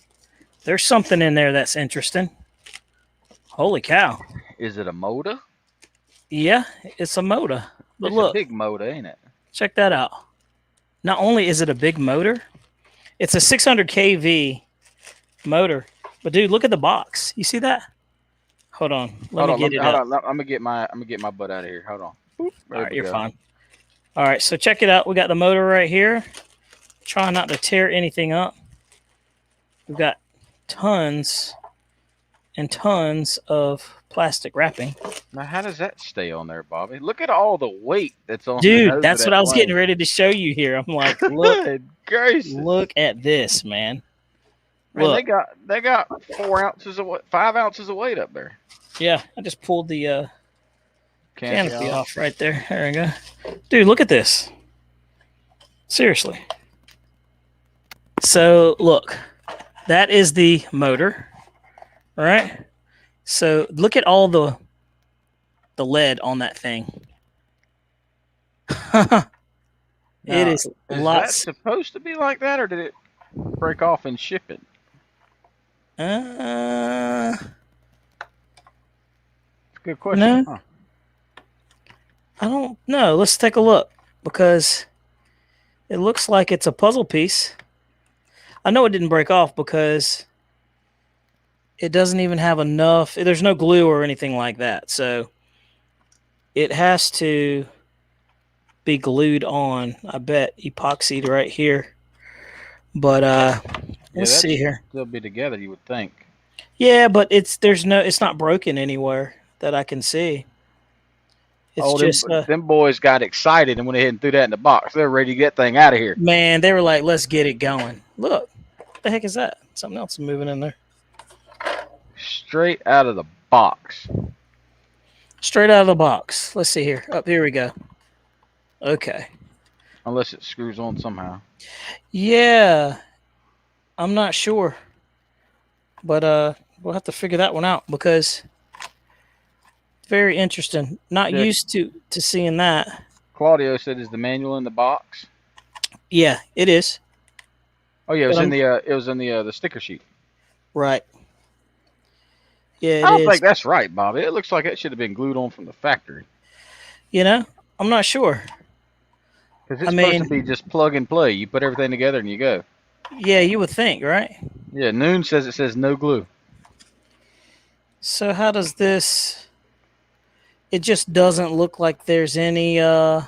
There's something in there that's interesting. Holy cow. Is it a motor? Yeah, it's a motor. But It's a look, big motor, ain't it? check that out. Not only is it a big motor, it's a 600 kV motor. But dude, look at the box. You see that? Hold on. Let Hold me on, get it hold up. on. I'm gonna get my butt out of here. Hold on. Boop, All there right, we you're go. fine. All right, so check it out. We got the motor right here. Try not to tear anything up. We've got tons and tons of plastic wrapping. Now, how does that stay on there, Bobby? Look at all the weight that's on the Dude, nose of that's what that I was getting plane. ready to show you here. I'm like, look, Good gracious. look at this, man. Man, Look. they got 4 ounces of 5 ounces of weight up there. Yeah, I just pulled the canopy Off. off right there. There we go. Dude, look at this. Seriously. So, look. That is the motor. All right? So, look at all the lead on that thing. It is that lots. supposed to be like that, or did it break off in shipping? Uh, Good question. no, Huh? I don't know. Let's take a look because it looks like it's a puzzle piece. I know it didn't break off because it doesn't even have enough. There's no glue or anything like that. So it has to be glued on. I bet epoxied right here. But let's see here. Still be together, you would think. Yeah, but it's not broken anywhere that I can see. It's just them boys got excited and went ahead and threw that in the box. They're ready to get that thing out of here. man, they were like, let's get it going. Look, what the heck is that? Something else is moving in there. Straight out of the box. Straight out of the box. Let's see here. Up here we go. Okay. Unless it screws on somehow. Yeah. I'm not sure. But we'll have to figure that one out because very interesting. Not used to seeing that. Claudio said, "Is the manual in the box?" Yeah, it is. Oh yeah, it was in the sticker sheet. Right. Yeah, I don't think that's right, Bobby. It looks like it should have been glued on from the factory. You know, I'm not sure. Because it's supposed to be just plug and play. You put everything together and you go. Yeah, you would think, right? Yeah, Noon says it says no glue. So how does this? It just doesn't look like there's any. It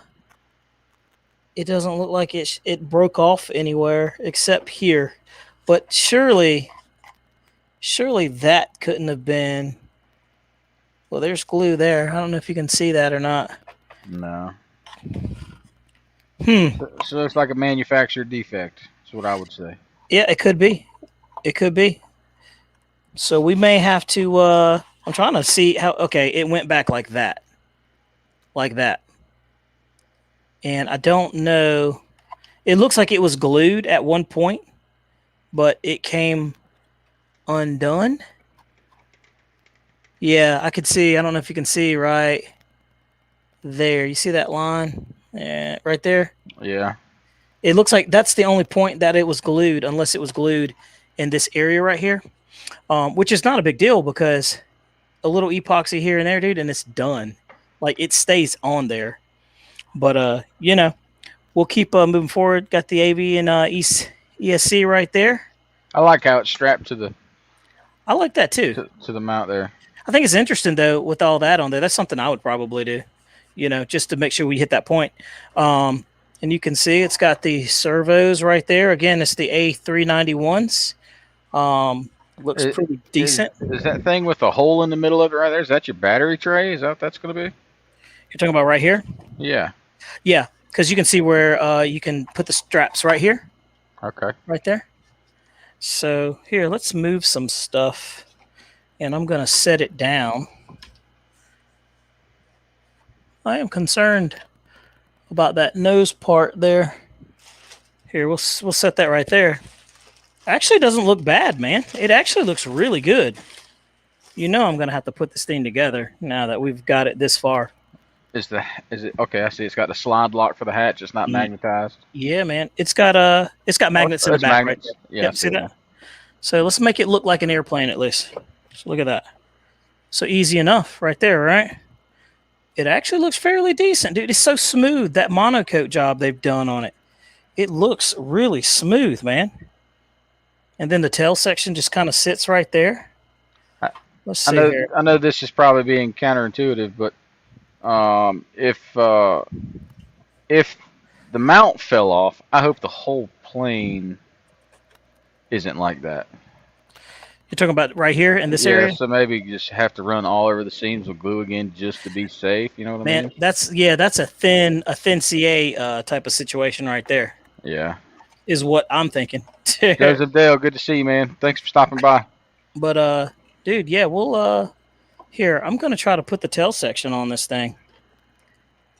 doesn't look like it broke off anywhere except here, but surely that couldn't have been. Well, there's glue there. I don't know if you can see that or not. No. So it looks like a manufacturer defect. That's what I would say. Yeah, it could be. It could be. So we may have to. I'm trying to see how. Okay, it went back like that. Like that. And I don't know. It looks like it was glued at one point, but it came undone. Yeah, I could see. I don't know if you can see right there. You see that line? Yeah, right there? Yeah. It looks like that's the only point that it was glued, unless it was glued in this area right here, which is not a big deal because a little epoxy here and there, dude, and it's done. Like, it stays on there. But, we'll keep moving forward. Got the AV and ESC right there. I like how it's strapped to the... I like that, too. To the mount there. I think it's interesting, though, with all that on there. That's something I would probably do, just to make sure we hit that point. And you can see it's got the servos right there. Again, it's the A391s. Looks pretty decent. Is that thing with a hole in the middle of it right there? Is that your battery tray? Is that what that's going to be? You're talking about right here? Yeah. Yeah, because you can see where you can put the straps right here. Okay. Right there. So here, let's move some stuff. And I'm going to set it down. I am concerned about that nose part there. Here, we'll set that right there. Actually, it doesn't look bad, man. It actually looks really good. I'm going to have to put this thing together now that we've got it this far. Is it okay? I see. It's got the slide lock for the hatch. It's not magnetized. Yeah, man. It's got magnets in the back right there. Yeah, see that? So let's make it look like an airplane at least. So look at that. So easy enough right there, right? It actually looks fairly decent, dude. It's so smooth. That monocoat job they've done on it. It looks really smooth, man. And then the tail section just kind of sits right there. I, Let's I see know here. I know this is probably being counterintuitive, but if the mount fell off, I hope the whole plane isn't like that. You're talking about right here in this Yeah, area? so maybe you just have to run all over the seams with glue again just to be safe. You know what I Man, mean? that's a thin CA type of situation right there. Yeah. Is what I'm thinking. Joseph Dale, good to see you, man. Thanks for stopping by. But dude, yeah, we'll here, I'm gonna try to put the tail section on this thing.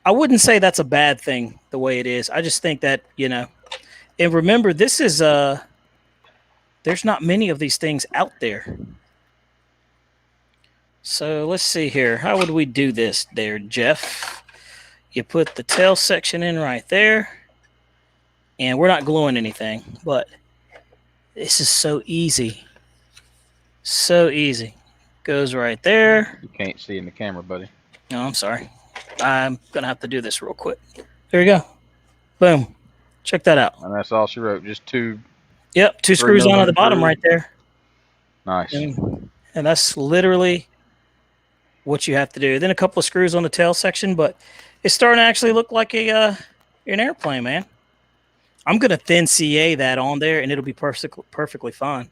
I wouldn't say that's a bad thing the way it is. I just think that, and remember this is there's not many of these things out there. So let's see here. How would we do this there, Jeff? You put the tail section in right there. And we're not gluing anything, but this is so easy. So easy. Goes right there. You can't see in the camera, buddy. No, I'm sorry. I'm going to have to do this real quick. There you go. Boom. Check that out. And that's all she wrote. Just two. Yep, 2 screws on at the bottom right there. Nice. And that's literally what you have to do. Then a couple of screws on the tail section, but it's starting to actually look like an airplane, man. I'm going to thin CA that on there, and it'll be perfectly fine.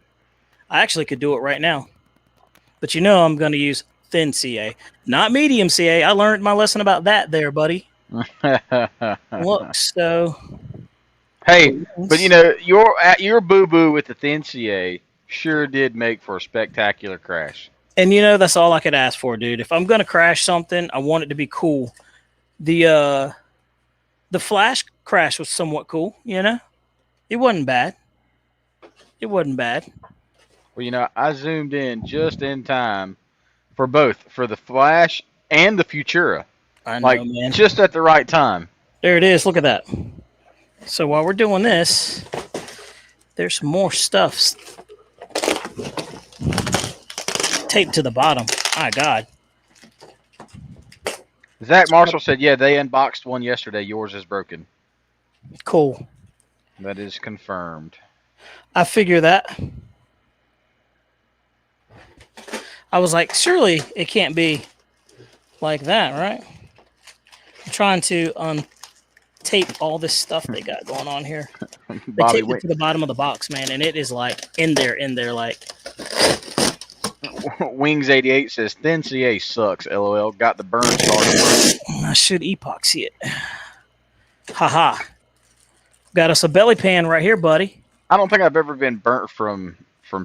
I actually could do it right now. But I'm going to use thin CA, not medium CA. I learned my lesson about that there, buddy. Look, so... Hey, but your boo-boo with the thin CA sure did make for a spectacular crash. And that's all I could ask for, dude. If I'm going to crash something, I want it to be cool. The flash crash was somewhat cool, It wasn't bad. It wasn't bad. Well, I zoomed in just in time for both, for the Flash and the Futura. I know, man. Just at the right time. There it is. Look at that. So while we're doing this, there's some more stuff taped to the bottom. My God. Zach Marshall said, yeah, they unboxed one yesterday. Yours is broken. Cool. That is confirmed. I figure that. I was like, surely it can't be like that, right? I'm trying to untape all this stuff they got going on here. They taped it to the bottom of the box, man, and it is like in there, like. Wings 88 says thin CA sucks. LOL. Got the burn started. I should epoxy it. Haha. Got us a belly pan right here, buddy. I don't think I've ever been burnt from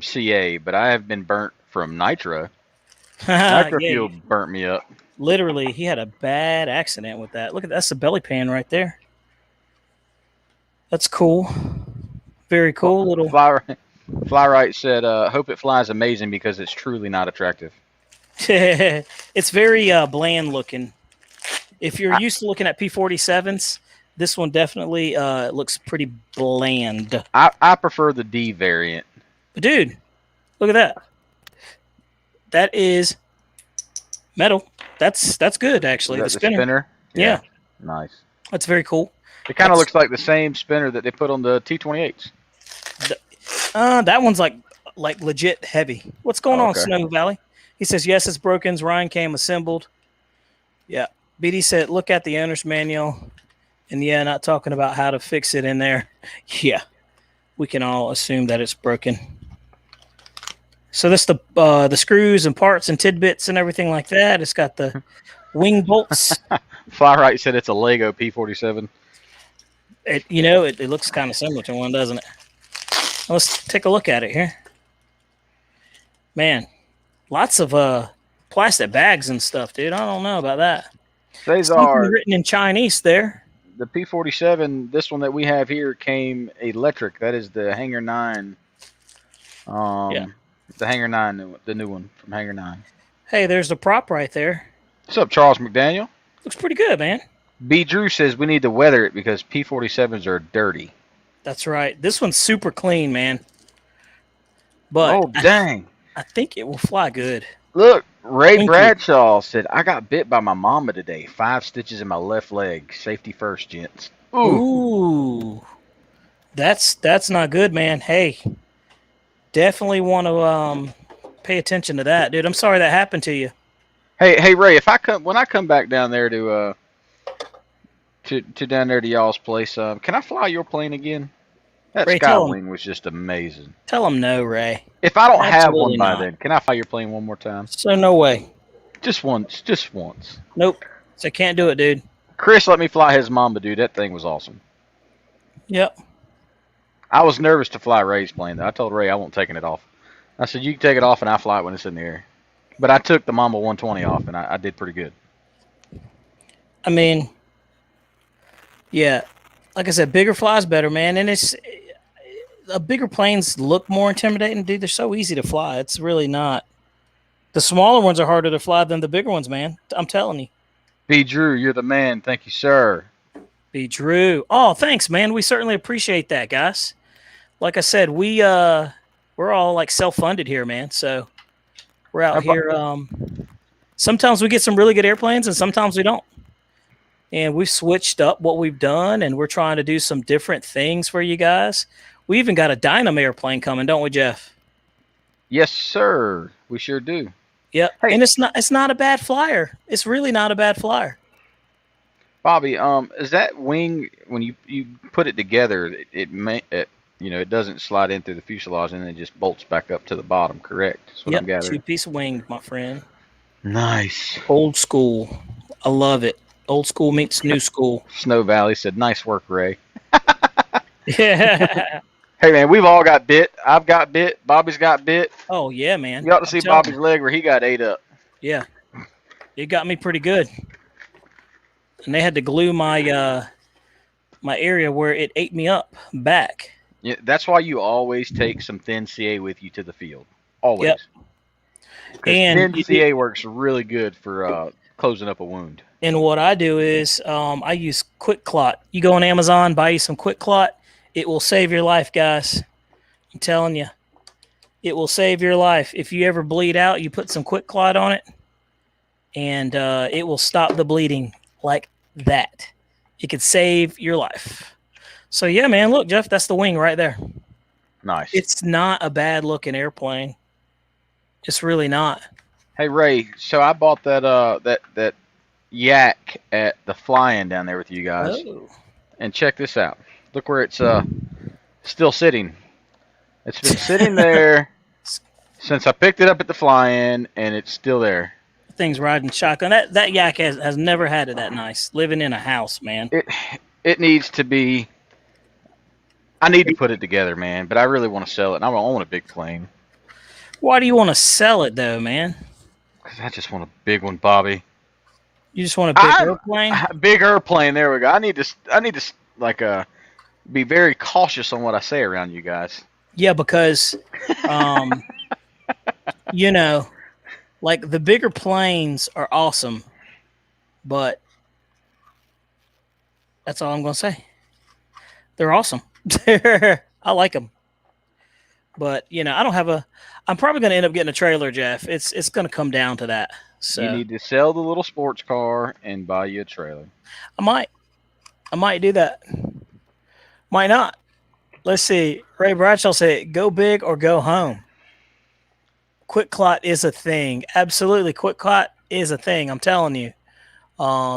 CA, but I have been burnt from Nitro. Nitro fuel burnt me up. Literally, he had a bad accident with that. Look at that's the belly pan right there. That's cool. Very cool. Little Flyrite said, hope it flies amazing because it's truly not attractive. It's very bland looking. If you're used to looking at P-47s, this one definitely looks pretty bland. I prefer the D variant. But dude, look at that. That is metal. That's good, actually. The spinner? Yeah. Nice. That's very cool. It kind of looks like the same spinner that they put on the T-28s. That one's like legit heavy. What's going on, Snow Valley? He says, yes, it's broken. Ryan came assembled. Yeah. BD said, look at the owner's manual. And yeah, not talking about how to fix it in there. Yeah. We can all assume that it's broken. So this the screws and parts and tidbits and everything like that. It's got the wing bolts. Flyrite said it's a Lego P-47. It looks kind of similar to one, doesn't it? Let's take a look at it here. Man, lots of plastic bags and stuff, dude. I don't know about that. These are written in Chinese there. The P-47, this one that we have here came electric. That is the Hangar 9. The Hangar 9, the new one from Hangar 9. Hey, there's the prop right there. What's up, Charles McDaniel? Looks pretty good, man. B. Drew says we need to weather it because P-47s are dirty. That's right. This one's super clean, man. But dang. I think it will fly good. Look, Ray Thank you. Bradshaw said, I got bit by my mama today. 5 stitches in my left leg. Safety first, gents. Ooh. Ooh, that's not good, man. Hey, definitely want to pay attention to that, dude. I'm sorry that happened to you. Hey Ray, if I come when I come back down there to down there to y'all's place, can I fly your plane again? That Ray, tell him, Skywing was just amazing. tell him no, Ray. If I don't have one Absolutely by not. then, can I fly your plane one more time? So no way. Just once, just once. Nope. So can't do it, dude. Chris let me fly his Mamba, dude. That thing was awesome. Yep. I was nervous to fly Ray's plane, though. I told Ray I won't taking it off. I said, you can take it off and I fly it when it's in the air. But I took the Mamba 120 off, and I did pretty good. I mean, yeah. Like I said, bigger flies better, man. And it's bigger planes look more intimidating, dude. They're so easy to fly. It's really not. The smaller ones are harder to fly than the bigger ones, man. I'm telling you. B. Drew, you're the man. Thank you, sir. Be Drew. Oh, thanks, man. We certainly appreciate that, guys. Like I said, we're all like self-funded here, man. So we're out here. Sometimes we get some really good airplanes, and sometimes we don't. And we've switched up what we've done, and we're trying to do some different things for you guys. We even got a Dynamo airplane coming, don't we, Jeff? Yes, sir. We sure do. Yep. Hey. And it's not a bad flyer. It's really not a bad flyer. Bobby, is that wing when you put it together, it doesn't slide in through the fuselage and then it just bolts back up to the bottom, correct? That's what I'm Yep. gathering. 2-piece wing, my friend. Nice. Old school. I love it. Old school meets new school. Snow Valley said, "Nice work, Ray." Yeah. Hey man, we've all got bit. I've got bit. Bobby's got bit. Oh yeah, man. You ought to see Bobby's leg where he got ate up. Yeah, it got me pretty good. And they had to glue my my area where it ate me up back. Yeah, that's why you always take some thin CA with you to the field. Always. Yep. And thin CA works really good for closing up a wound. And what I do is I use Quick Clot. You go on Amazon, buy you some Quick Clot. It will save your life, guys. I'm telling you. It will save your life. If you ever bleed out, you put some Quick Clot on it, and it will stop the bleeding like that. It could save your life. So, yeah, man, look, Jeff, that's the wing right there. Nice. It's not a bad-looking airplane. It's really not. Hey, Ray, so I bought that yak at the fly-in down there with you guys. Oh. And check this out. Look where it's still sitting. It's been sitting there since I picked it up at the fly-in, and it's still there. Thing's riding shotgun. That yak has never had it that nice. Living in a house, man. It needs to be. I need to put it together, man. But I really want to sell it. And I want a big plane. Why do you want to sell it, though, man? Because I just want a big one, Bobby. You just want a big airplane? Big airplane. There we go. I need to like be very cautious on what I say around you guys. Yeah, because, like the bigger planes are awesome, but that's all I'm going to say. They're awesome. I like them. But, I don't have I'm probably going to end up getting a trailer, Jeff. It's going to come down to that. So you need to sell the little sports car and buy you a trailer. I might do that. Might not. Let's see. Ray Bradshaw said, go big or go home. Quick Clot is a thing. Absolutely. Quick Clot is a thing. I'm telling you.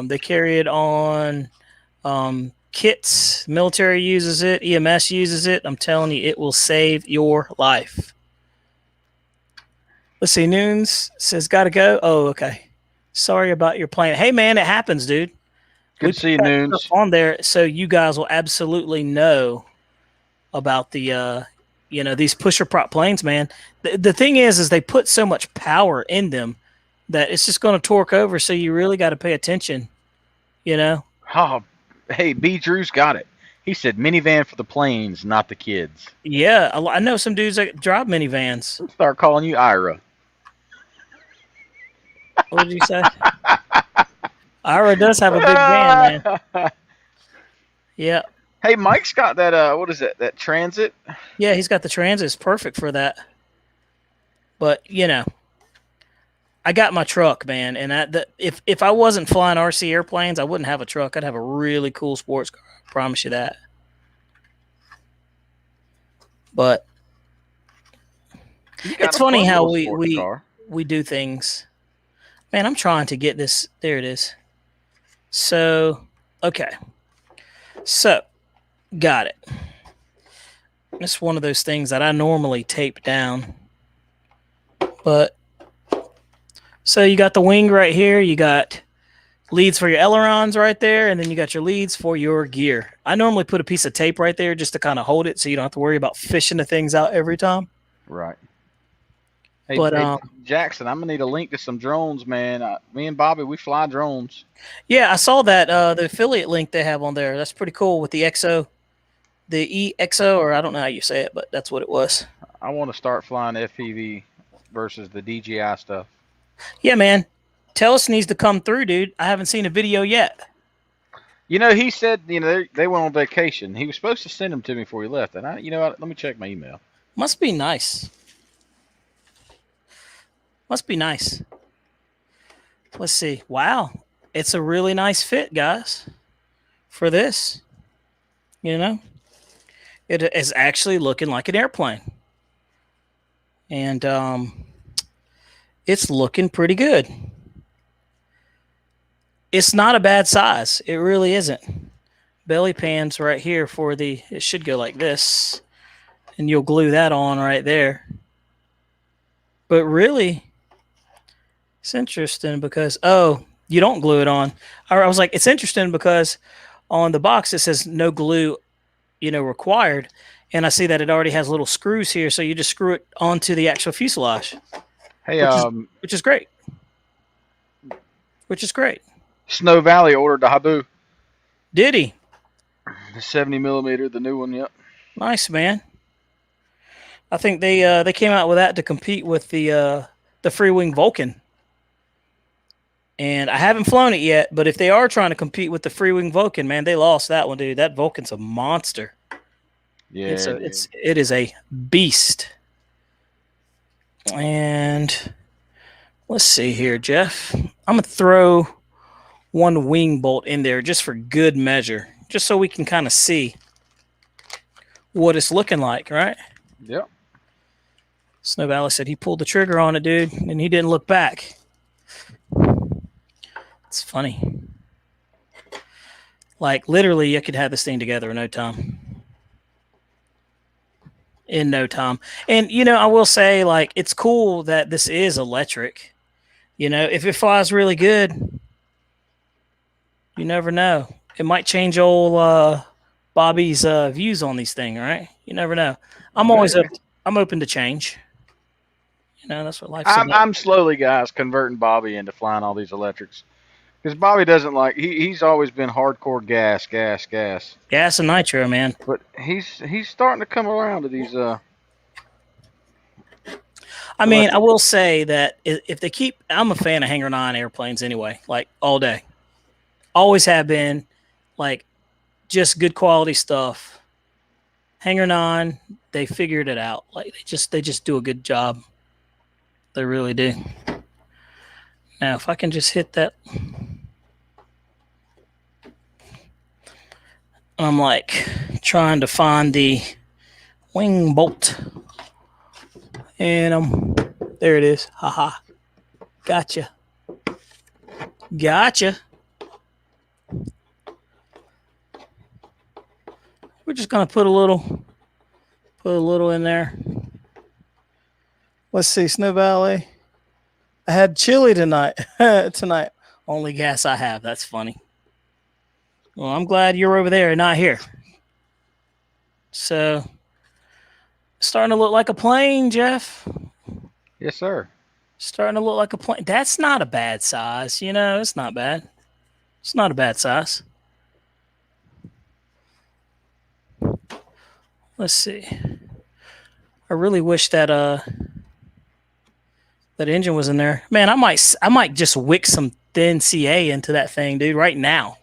They carry it on kits. Military uses it. EMS uses it. I'm telling you, it will save your life. Let's see. Noons says, gotta go. Oh, okay. Sorry about your plane. Hey, man, it happens, dude. Good to see you, Noons. On there, so you guys will absolutely know about the, these pusher prop planes, man. The thing is they put so much power in them that it's just going to torque over. So you really got to pay attention, Oh, hey, B. Drew's got it. He said minivan for the planes, not the kids. Yeah, I know some dudes that drive minivans. We'll start calling you Ira. What did you say? Ira does have a big van, man. Yeah. Hey, Mike's got that, what is it, that Transit? Yeah, he's got the Transit. It's perfect for that. But, I got my truck, man, and if I wasn't flying RC airplanes, I wouldn't have a truck. I'd have a really cool sports car. I promise you that. But You got it's a funny fun how little we sports we car. we do things. Man, I'm trying to get this. There it is. So, okay. So, got it. It's one of those things that I normally tape down. But so you got the wing right here. You got leads for your ailerons right there, and then you got your leads for your gear. I normally put a piece of tape right there just to kind of hold it so you don't have to worry about fishing the things out every time. Right. Hey, But hey, Jackson, I'm gonna need a link to some drones, man. Me and Bobby, we fly drones. yeah, I saw that the affiliate link they have on there. That's pretty cool with the XO, the EXO, or I don't know how you say it, but that's what it was. I want to start flying FPV versus the DJI stuff. Yeah, man. Tellus needs to come through, dude. I haven't seen a video yet. You know, he said, they went on vacation. He was supposed to send them to me before he left, and let me check my email. Must be nice. Must be nice. Let's see. Wow. It's a really nice fit, guys, for this. You know, it is actually looking like an airplane. And it's looking pretty good. It's not a bad size. It really isn't. Belly pans right here for the, it should go like this. And you'll glue that on right there. But really, it's interesting because, oh, you don't glue it on. I was like, it's interesting because on the box it says no glue, required. And I see that it already has little screws here, so you just screw it onto the actual fuselage. Hey, which is great. Which is great. Snow Valley ordered the Habu. Did he? The 70 millimeter, the new one. Yep. Nice, man. I think they came out with that to compete with the Free Wing Vulcan. And I haven't flown it yet, but if they are trying to compete with the Free Wing Vulcan, man, they lost that one, dude. That Vulcan's a monster. Yeah, it is a beast. And let's see here, Jeff. I'm gonna throw one wing bolt in there just for good measure, just so we can kind of see what it's looking like, right? Yep. Snow Valley said he pulled the trigger on it, dude, and he didn't look back. It's funny. Like, literally, I could have this thing together in no time. In no time. And, I will say, like, it's cool that this is electric. If it flies really good, you never know. It might change old Bobby's views on these things, right? You never know. I'm always I'm open to change. That's what life's about. I'm slowly, guys, converting Bobby into flying all these electrics. Because Bobby doesn't like, he's always been hardcore gas. Gas and nitro, man. But he's starting to come around to these. I mean, I will say that if they keep, I'm a fan of Hangar 9 airplanes anyway, like all day. Always have been, like, just good quality stuff. Hangar 9, they figured it out. Like, they just do a good job. They really do. Now, if I can just hit that. I'm like trying to find the wing bolt. And there it is. Haha. Gotcha. We're just gonna put a little in there. Let's see, Snow Valley. I had chili tonight. Only gas I have. That's funny. Well, I'm glad you're over there and not here. So, starting to look like a plane, Jeff. Yes, sir. Starting to look like a plane. That's not a bad size. It's not bad. It's not a bad size. Let's see. I really wish that that engine was in there. Man, I might just wick some thin CA into that thing, dude, right now.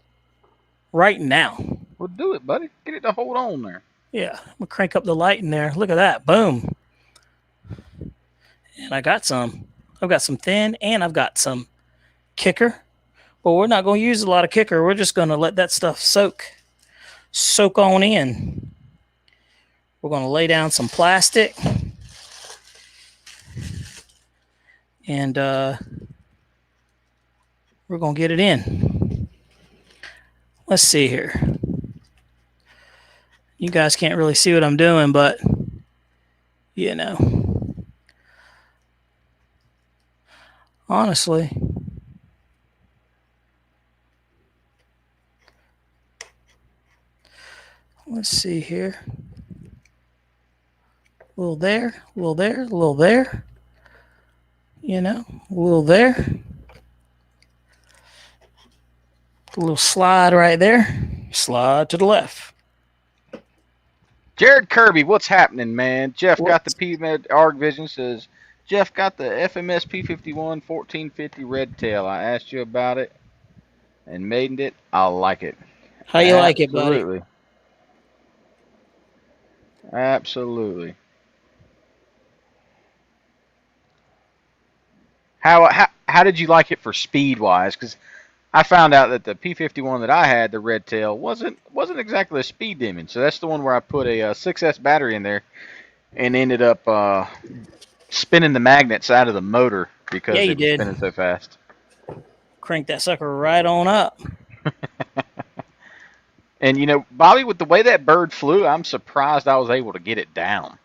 Right now. Well, do it, buddy. Get it to hold on there. Yeah, I'm gonna crank up the light in there. Look at that. Boom. And I got some. I've got some thin, and I've got some kicker. But we're not going to use a lot of kicker. We're just going to let that stuff soak on in. We're going to lay down some plastic, and we're going to get it in. Let's see here. You guys can't really see what I'm doing, but you know, honestly, let's see here. A little there, a little there, a little there. A little there. A little slide right there. Slide to the left. Jared Kirby, what's happening, man? Jeff got the Whoops. PMed ARG Vision says, Jeff got the FMS P51 1450 Red Tail. I asked you about it and made it. I like it. How you like it, buddy? Absolutely. Absolutely. How did you like it for speed wise? Because I found out that the P51 that I had, the Red Tail, wasn't exactly a speed demon. So that's the one where I put a 6S battery in there and ended up spinning the magnets out of the motor because Yeah, you it was did. spinning so fast. Crank that sucker right on up. And Bobby, with the way that bird flew, I'm surprised I was able to get it down.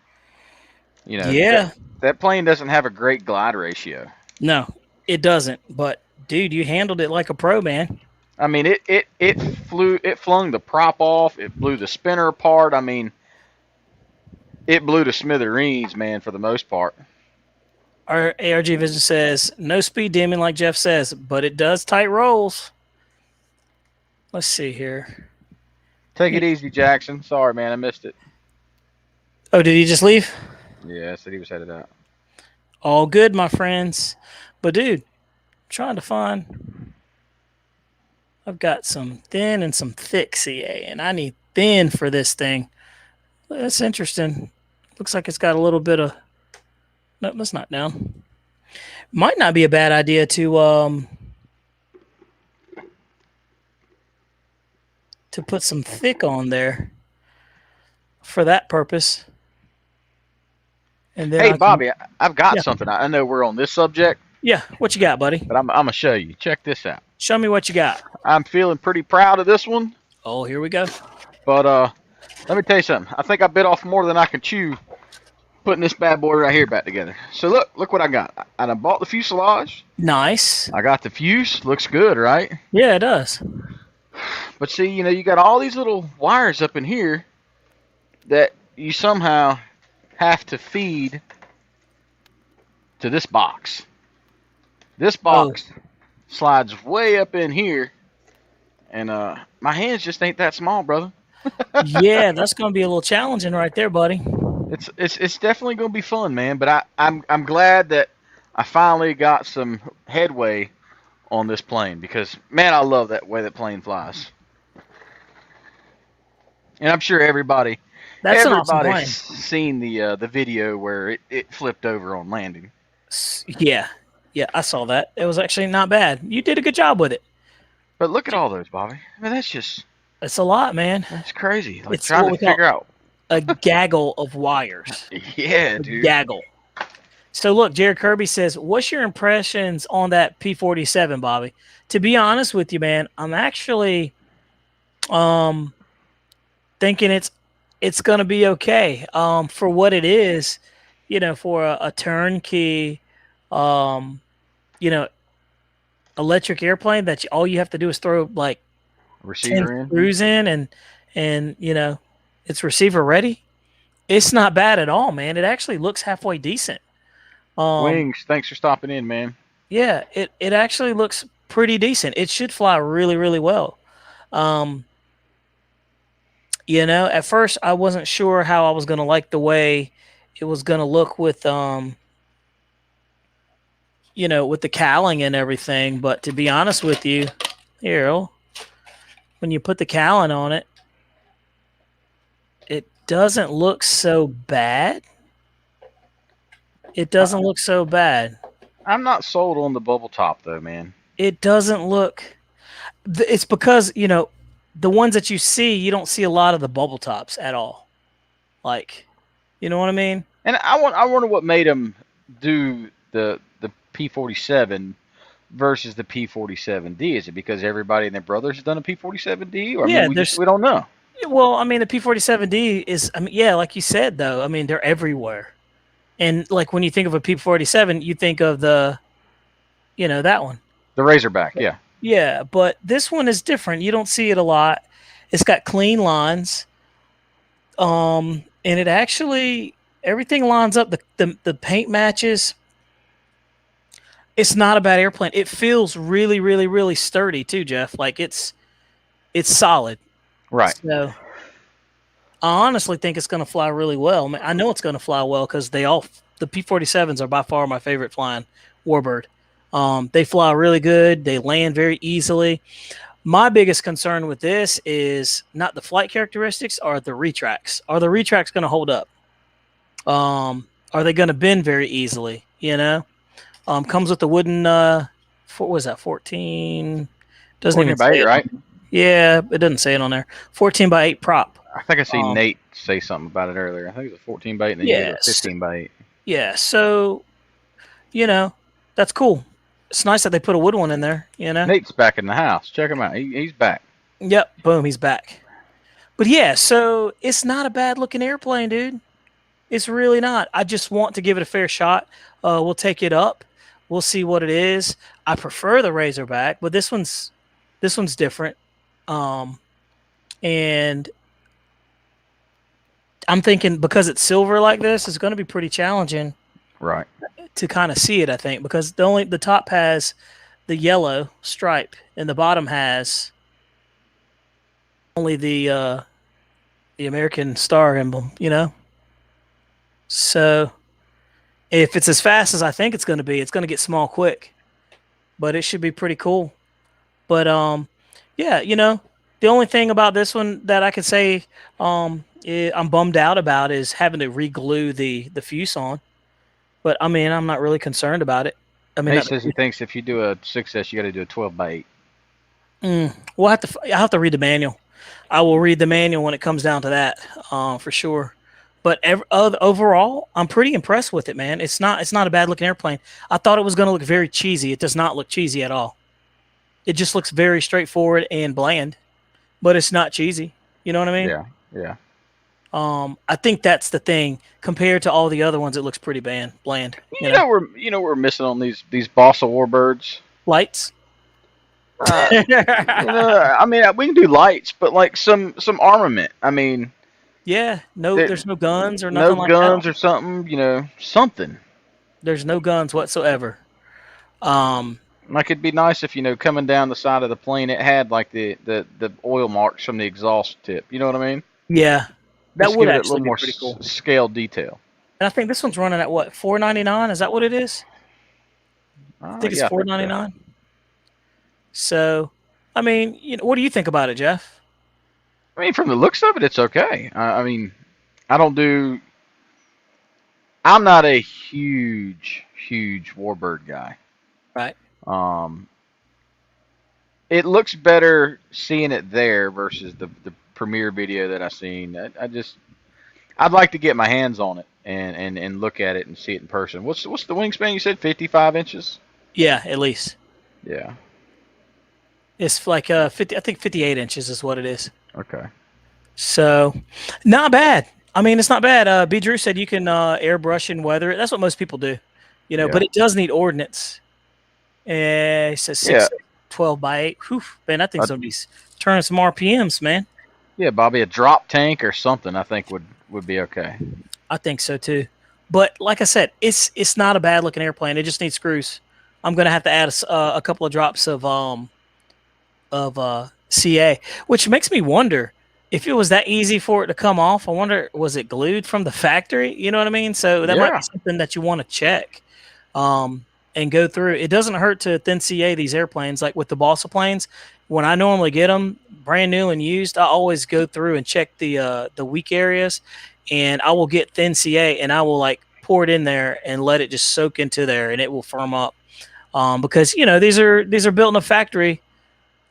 Yeah. That plane doesn't have a great glide ratio. No, it doesn't. But dude, you handled it like a pro, man. I mean, it flung the prop off, it blew the spinner apart. I mean, it blew to smithereens, man, for the most part. Our ARG Vision says no speed dimming, like Jeff says, but it does tight rolls. Let's see here. Take it easy, Jackson. Sorry, man, I missed it. Oh, did he just leave? Yeah, I said he was headed out. All good, my friends. But dude, I'm trying to find. I've got some thin and some thick CA, and I need thin for this thing. That's interesting. Looks like it's got a little bit of. Nope, that's not down. Might not be a bad idea to put some thick on there for that purpose. And then hey, Bobby, I've got something. I know we're on this subject. Yeah, what you got, buddy? But I'm gonna show you. Check this out. Show me what you got. I'm feeling pretty proud of this one. Oh, here we go. But let me tell you something. I think I bit off more than I can chew putting this bad boy right here back together. So look what I got. I done bought the fuselage. Nice. I got the fuse. Looks good, right? Yeah, it does. But see, you got all these little wires up in here that you somehow have to feed to this box. This box slides way up in here, and my hands just ain't that small, brother. Yeah, that's going to be a little challenging right there, buddy. It's definitely going to be fun, man. But I'm glad that I finally got some headway on this plane because, man, I love that way that plane flies. And I'm sure everybody's awesome seen the video where it flipped over on landing. Yeah, I saw that. It was actually not bad. You did a good job with it. But look at all those, Bobby. I mean, it's a lot, man. That's crazy. Like it's trying to figure out a gaggle of wires. Yeah, dude. Gaggle. So look, Jared Kirby says, "What's your impressions on that P47, Bobby?" To be honest with you, man, I'm actually thinking it's going to be okay for what it is, for a turnkey electric airplane that all you have to do is throw like receiver 10 screws in and it's receiver ready. It's not bad at all, man. It actually looks halfway decent. Wings, thanks for stopping in, man. Yeah, it actually looks pretty decent. It should fly really, really well. At first I wasn't sure how I was going to like the way it was going to look with with the cowling and everything, but to be honest with you, when you put the cowling on it, it doesn't look so bad. It doesn't look so bad. I'm not sold on the bubble top though, man. It doesn't look. It's because the ones that you see, you don't see a lot of the bubble tops at all. Like, you know what I mean? And I wonder what made them do the P47 versus the P47D. Is it because everybody and their brothers has done a P47D, or I mean, Yeah, we don't know. well, I mean, the P47D is, I mean, yeah, like you said, though, I mean, they're everywhere. And like when you think of a P47, you think of that one. The Razorback, yeah. Yeah, but this one is different. You don't see it a lot. It's got clean lines. And it actually everything lines up. The paint matches. It's not a bad airplane. It feels really, really, really sturdy too, Jeff. Like it's solid. Right. So I honestly think it's going to fly really well. I know it's going to fly well because the P47s are by far my favorite flying warbird. They fly really good. They land very easily. My biggest concern with this is not the flight characteristics, are the retracts. Are the retracts going to hold up? Are they going to bend very easily? Comes with the wooden. What was that? 14. Doesn't 14 even by say 8, it. right? Yeah, it doesn't say it on there. 14 by 8 prop. I think I seen Nate say something about it earlier. I think it was a 14 by 8, and then you go to a 15 by 8. Yeah, so that's cool. It's nice that they put a wood one in there. Nate's back in the house. Check him out. He's back. Yep, boom, he's back. But yeah, so it's not a bad looking airplane, dude. It's really not. I just want to give it a fair shot. We'll take it up. We'll see what it is. I prefer the Razorback, but this one's different. And I'm thinking because it's silver like this, it's going to be pretty challenging, right, to kind of see it. I think because the top has the yellow stripe and the bottom has only the American star emblem. So if it's as fast as I think it's going to be, it's going to get small quick, but it should be pretty cool. But yeah, the only thing about this one that I could say I'm bummed out about is having to re-glue the fuselage. But I mean, I'm not really concerned about it. I mean, Nate says he thinks if you do a 6S, you got to do a 12 by 8. I'll have to read the manual. I will read the manual when it comes down to that, for sure. But overall, I'm pretty impressed with it, man. It's not a bad looking airplane. I thought it was going to look very cheesy. It does not look cheesy at all. It just looks very straightforward and bland, but it's not cheesy. You know what I mean? Yeah, yeah. I think that's the thing. Compared to all the other ones, it looks pretty bland. You know we're missing on these Bossa Warbirds. Lights. I mean, we can do lights, but like some armament. I mean, yeah, there's no guns or nothing like that. No guns or something. Something. There's no guns whatsoever. Like it'd be nice if coming down the side of the plane, it had like the oil marks from the exhaust tip. You know what I mean? Yeah, that would give it a actually little be more pretty cool. Scale detail. And I think this one's running at what, $499? Is that what it is? I think it's $499. So, I mean, what do you think about it, Jeff? I mean, from the looks of it, it's okay. I mean, I'm not a huge Warbird guy. Right. It looks better seeing it there versus the premiere video that I seen. I'd like to get my hands on it and look at it and see it in person. What's the wingspan you said? 55 inches? Yeah, at least. Yeah. It's like 50. I think 58 inches is what it is. Okay. So, not bad. I mean, it's not bad. B. Drew said you can airbrush and weather it. That's what most people do, Yeah. But it does need ordnance. He says 12 by 8. Whew, man, that thing's gonna be turning some RPMs, man. Yeah, Bobby, a drop tank or something I think would be okay. I think so too. But like I said, it's not a bad looking airplane. It just needs screws. I'm gonna have to add a couple of drops of CA, which makes me wonder if it was that easy for it to come off. I wonder, was it glued from the factory? You know what I mean? So that might be something that you want to check and go through. It doesn't hurt to thin CA these airplanes. Like with the balsa planes, when I normally get them brand new and used, I always go through and check the weak areas, and I will get thin CA and I will like pour it in there and let it just soak into there, and it will firm up. because these are built in a factory,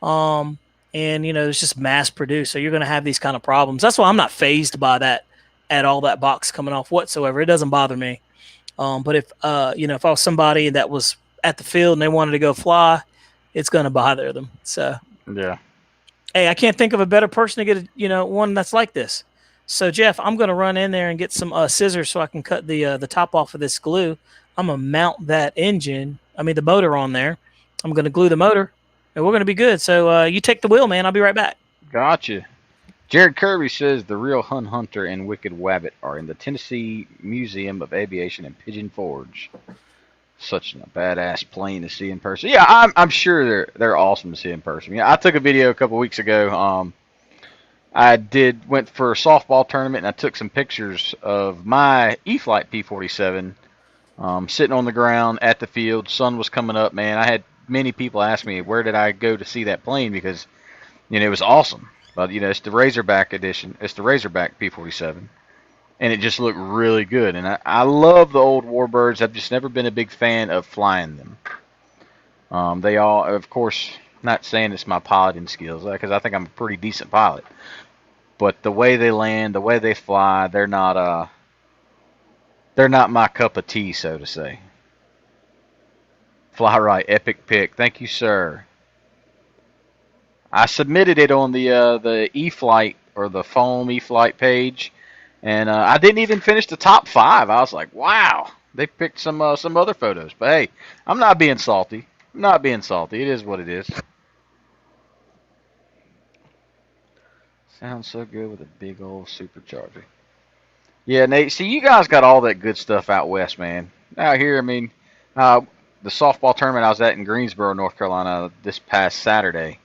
um, and it's just mass produced. So you're going to have these kind of problems. That's why I'm not phased by that at all. That box coming off whatsoever, it doesn't bother me. But if I was somebody that was at the field and they wanted to go fly, it's going to bother them. So Yeah. hey, I can't think of a better person to get one that's like this. So Jeff, I'm going to run in there and get some scissors so I can cut the top off of this glue. I'm gonna mount that the motor on there. I'm going to glue the motor, and we're going to be good. So you take the wheel, man. I'll be right back. Gotcha. Jared Kirby says the real Hun Hunter and Wicked Wabbit are in the Tennessee Museum of Aviation in Pigeon Forge. Such a badass plane to see in person. Yeah, I'm sure they're awesome to see in person. Yeah, I took a video a couple weeks ago. Went for a softball tournament and I took some pictures of my E-Flight P-47 sitting on the ground at the field. Sun was coming up, man. I had many people ask me where did I go to see that plane because it was awesome. But it's the Razorback edition. It's the Razorback P-47, and it just looked really good. And I love the old Warbirds. I've just never been a big fan of flying them. They all, of course, not saying it's my piloting skills because I think I'm a pretty decent pilot. But the way they land, the way they fly, they're not my cup of tea, so to say. Fly right, epic pick. Thank you, sir. I submitted it on the E-Flight or the foam E-Flight page, and I didn't even finish the top 5. I was like, wow, they picked some other photos. But hey, I'm not being salty. I'm not being salty. It is what it is. Sounds so good with a big old supercharger. Yeah, Nate. See, you guys got all that good stuff out west, man. Out here, uh, the softball tournament I was at in Greensboro, North Carolina, this past Saturday.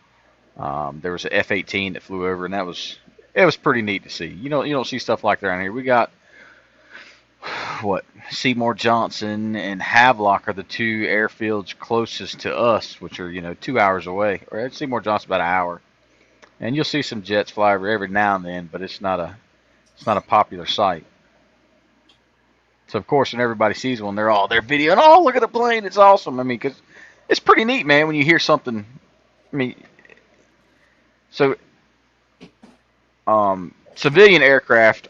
There was an F-18 that flew over, and it was pretty neat to see. You don't see stuff like that around here. We got what Seymour Johnson and Havelock are the two airfields closest to us, which are 2 hours away. Or Seymour Johnson about an hour, and you'll see some jets fly over every now and then, but it's not a popular sight. So of course, when everybody sees one, they're videoing. Oh, look at the plane! It's awesome. Because it's pretty neat, man. When you hear something, I mean, so civilian aircraft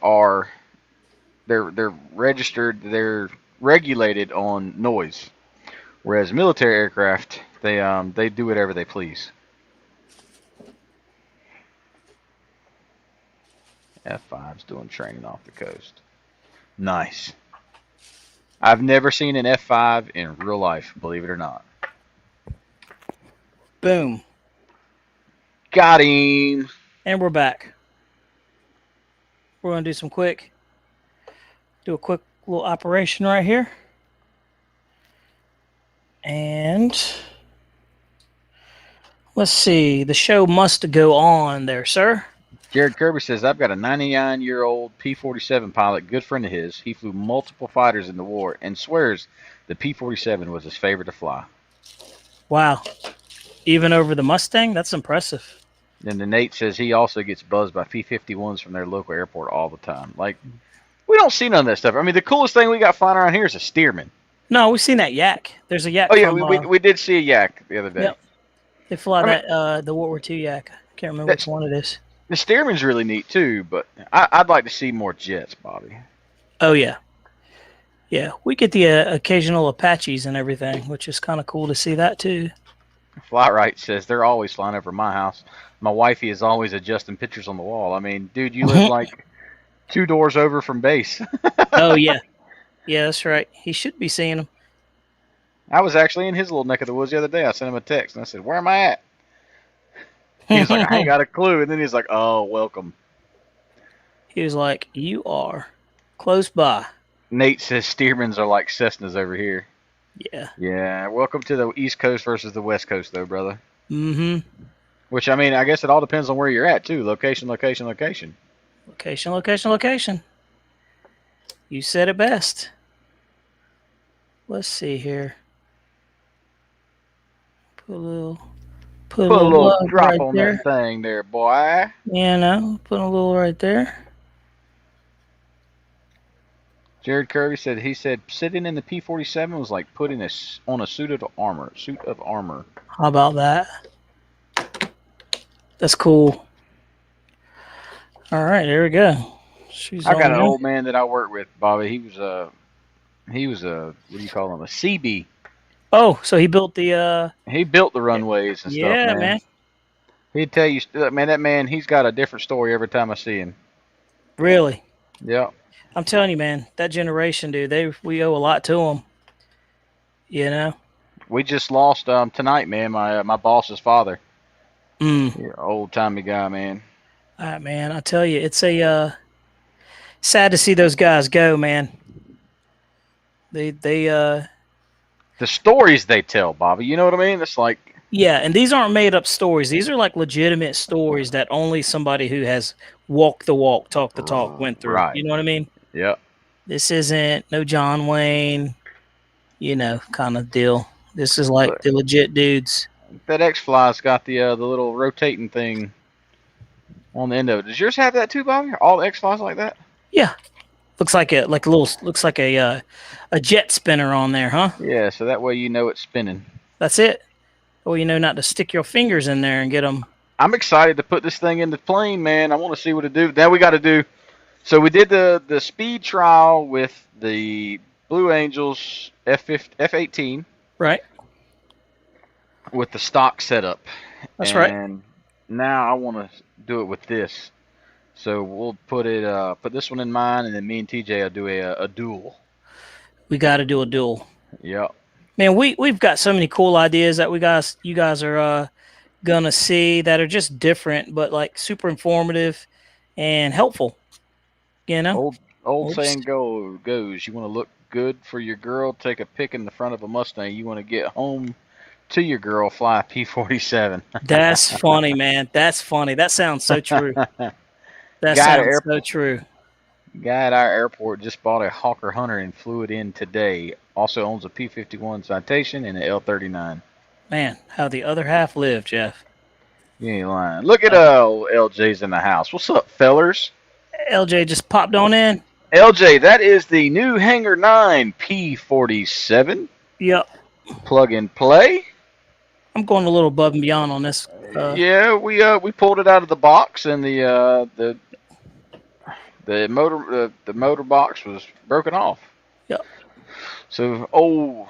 they're registered, they're regulated on noise, whereas military aircraft they do whatever they please. F5's doing training off the coast. Nice. I've never seen an F5 in real life, believe it or not. Boom. Got him. And we're back. We're going to do a quick little operation right here. And let's see. The show must go on there, sir. Jared Kirby says, I've got a 99-year-old P-47 pilot, good friend of his. He flew multiple fighters in the war and swears the P-47 was his favorite to fly. Wow. Even over the Mustang? That's impressive. And then Nate says he also gets buzzed by P-51s from their local airport all the time. Like, we don't see none of that stuff. The coolest thing we got flying around here is a Stearman. No, we've seen that yak. There's a yak. Oh, yeah, we did see a yak the other day. Yep. They fly the World War II yak. I can't remember which one it is. The Stearman's really neat, too, but I'd like to see more jets, Bobby. Oh, yeah. Yeah, we get the occasional Apaches and everything, which is kind of cool to see that, too. Flightright says they're always flying over my house. My wifey is always adjusting pictures on the wall. Dude, you live like 2 doors over from base. Oh, yeah. Yeah, that's right. He should be seeing them. I was actually in his little neck of the woods the other day. I sent him a text, and I said, where am I at? He was like, I ain't got a clue. And then he's like, oh, welcome. He was like, you are close by. Nate says Stearmans are like Cessnas over here. Yeah. Yeah. Welcome to the East Coast versus the West Coast, though, brother. Mm-hmm. Which, I guess it all depends on where you're at, too. Location, location, location. Location, location, location. You said it best. Let's see here. Put a little drop right on there. that thing there, boy. Put a little right there. Jared Kirby said he said sitting in the P-47 was like putting on a suit of armor. Suit of armor. How about that? That's cool. All right, there we go. She's I got on an there. old man that I work with, Bobby. He was a what do you call him? A CB. Oh, so he built the He built the runways and stuff, yeah, man. man. He'd tell you, man, that man, he's got a different story every time I see him. Really. Yeah. I'm telling you, man, that generation, dude, we owe a lot to them. You know? We just lost tonight, man. My boss's father. Mm. Yeah, old timey guy, man. All right, man. I tell you, it's a sad to see those guys go, man. They The stories they tell, Bobby. You know what I mean? It's like yeah, and these aren't made up stories. These are like legitimate stories that only somebody who has walked the walk, talked the talk, went through. right. You know what I mean? Yep. This isn't no John Wayne, kind of deal. This is like Look, the legit dudes. that X Fly's got the little rotating thing on the end of it. Does yours have that too, Bobby? All the X Flies like that? Yeah, looks like a jet spinner on there, huh? Yeah. So that way you know it's spinning. That's it. Well, not to stick your fingers in there and get them. I'm excited to put this thing in the plane, man. I want to see what it do. Now we got to do. So we did the speed trial with the Blue Angels F18 Right. with the stock setup, That's right. and now I want to do it with this. So we'll put this one in mine, and then me and TJ will do a duel. We got to do a duel. Yep. Man, we've got so many cool ideas that you guys are gonna see that are just different, but like super informative and helpful. Old saying goes. You want to look good for your girl? Take a pic in the front of a Mustang. You want to get home to your girl? Fly a P-47. That's funny, man. That's funny. That sounds so true. That Guy sounds so true. Guy at our airport just bought a Hawker Hunter and flew it in today. Also owns a P-51 Citation and an L-39. Man, how the other half live, Jeff. You ain't lying. Look at LJ's in the house. What's up, fellers? LJ just popped on in. LJ, that is the new Hangar 9 P-47. Yep. Plug and play. I'm going a little above and beyond on this. Yeah, we pulled it out of the box, and the motor box was broken off. Yep. So old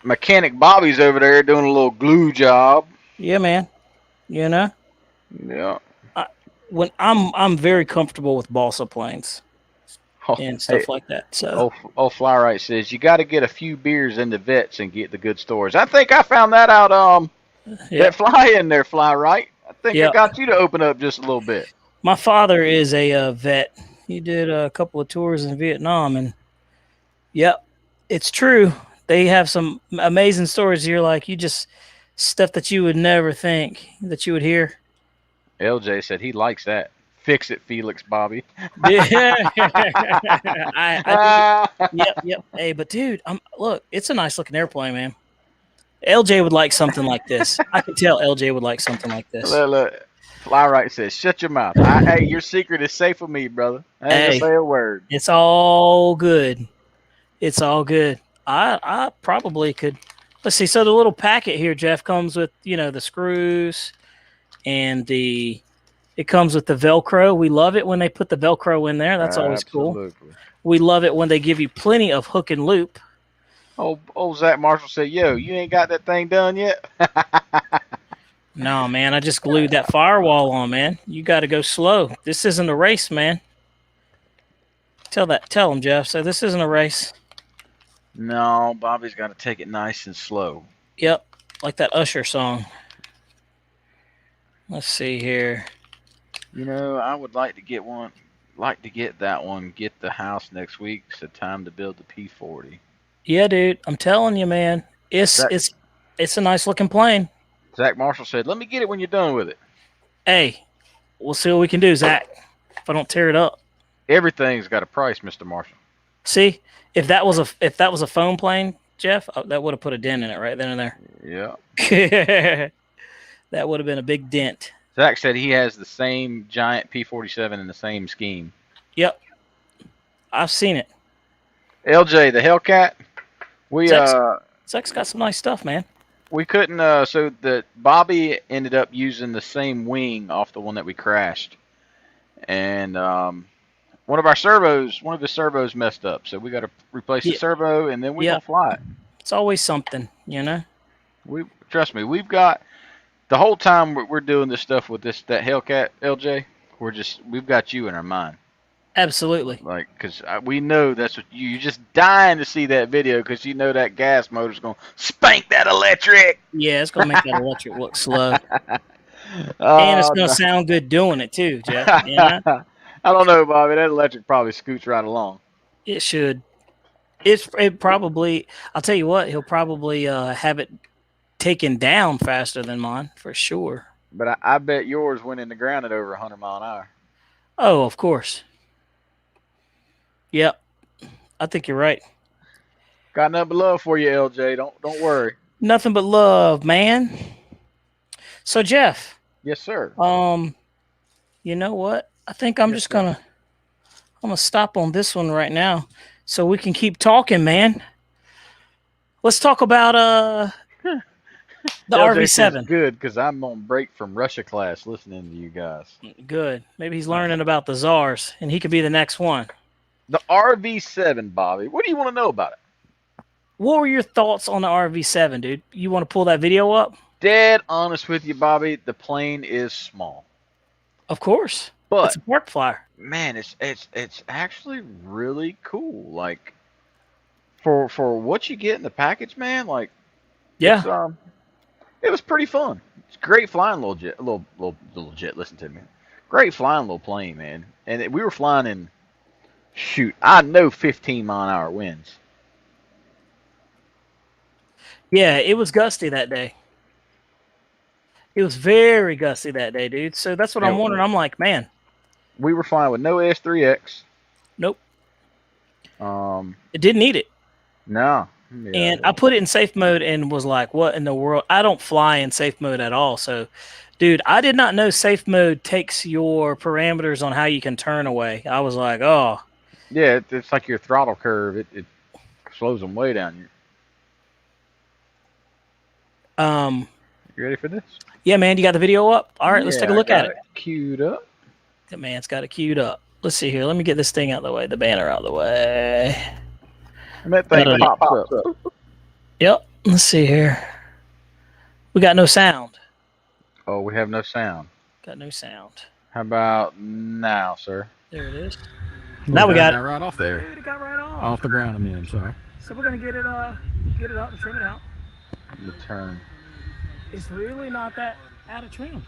mechanic Bobby's over there doing a little glue job. Yeah, man. Yeah. When I'm very comfortable with balsa planes and stuff like that. So old Fly Right says you got to get a few beers in the vets and get the good stories. I think I found that out. That fly in there, Fly Right. I think I got you to open up just a little bit. My father is a vet. He did a couple of tours in Vietnam, and yep, it's true. They have some amazing stories here, like you just stuff that you would never think that you would hear. LJ said he likes that. Fix it, Felix Bobby. Yeah. Yep. Hey, but dude, look, it's a nice looking airplane, man. LJ would like something like this. I can tell LJ would like something like this. Look. Fly Right says, shut your mouth. Hey, your secret is safe with me, brother. I ain't gonna say a word. It's all good. It's all good. I probably could. Let's see. So the little packet here, Jeff, comes with, the screws and it comes with the Velcro. We love it when they put the Velcro in there. That's always cool. We love it when they give you plenty of hook and loop. Old Zach Marshall said, yo, you ain't got that thing done yet? No, man, I just glued that firewall on, man. You got to go slow. This isn't a race, man. Tell him, Jeff. So this isn't a race. No, Bobby's got to take it nice and slow. Yep, like that Usher song. Let's see here. I would like to get one. Like to get that one. Get the house next week. It's the time to build the P-40. Yeah, dude. I'm telling you, man. It's a nice looking plane. Zach Marshall said, let me get it when you're done with it. Hey, we'll see what we can do, Zach, if I don't tear it up. Everything's got a price, Mr. Marshall. See, if that was a foam plane, Jeff, that would have put a dent in it right then and there. Yeah. That would have been a big dent. Zach said he has the same giant P-47 in the same scheme. Yep. I've seen it. LJ, the Hellcat. We Zach's got some nice stuff, man. we couldn't. So the Bobby ended up using the same wing off the one that we crashed, and one of his servos messed up. So we got to replace the Yeah, servo, and then we're yeah. gonna fly it. It's always something, you know. We trust me. We've got the whole time we're doing this stuff with that Hellcat, LJ. We've got you in our mind. Absolutely. Like, because we know that's what you're just dying to see that video because you know that gas motor's going to spank that electric. Yeah, it's gonna make that electric look slow, and it's Oh, gonna no. sound good doing it too, Jeff. You know, I don't know, Bobby. That electric probably scoots right along. it should. It probably. I'll tell you what. He'll probably have it taken down faster than mine for sure. But I bet yours went in the ground at over 100 mile an hour. Oh, of course. Yep, I think you're right. Got nothing but love for you, LJ. Don't worry. Nothing but love, man. So Jeff, Yes, sir. you know what? I think I'm Yes, just sir. gonna stop on this one right now, so we can keep talking, man. Let's talk about the LJ says RV7. good because I'm on break from Russia class listening to you guys. Good. Maybe he's learning about the czars, and he could be the next one. The RV7, Bobby. What do you want to know about it? What were your thoughts on the RV7, dude? You want to pull that video up? Dead honest with you, Bobby. The plane is small, Of course. but It's a park flyer. man, it's actually really cool. Like for what you get in the package, man. Like Yeah. it's it was pretty fun. It's great flying, little jet, little jet. Listen to me, great flying little plane, man. And we were flying in shoot, I know 15-mile-an-hour winds. Yeah, it was gusty that day. It was very gusty that day, dude. So that's what I'm Yeah, wondering. I'm like, man, we were flying with no S3X. nope, Um, it didn't need it. no. And I put it in safe mode and was like, what in the world? I don't fly in safe mode at all. So, dude, I did not know safe mode takes your parameters on how you can turn away. I was like, oh, Yeah, it's like your throttle curve. It slows them way down. You ready for this? yeah, man, you got the video up? All right, let's take a look at it. Queued up. The man's got it queued up. Let's see here. Let me get this thing out of the way, the banner out of the way. And that thing pops up. Yep. Let's see here. We got no sound. Oh, we have no sound. Got no sound. How about now, sir? There it is. Now we got it right off there. Dude, it got right off. Off the ground, I mean, I'm sorry. So we're gonna get it up and trim it out. The turn. It's really not that out of trim.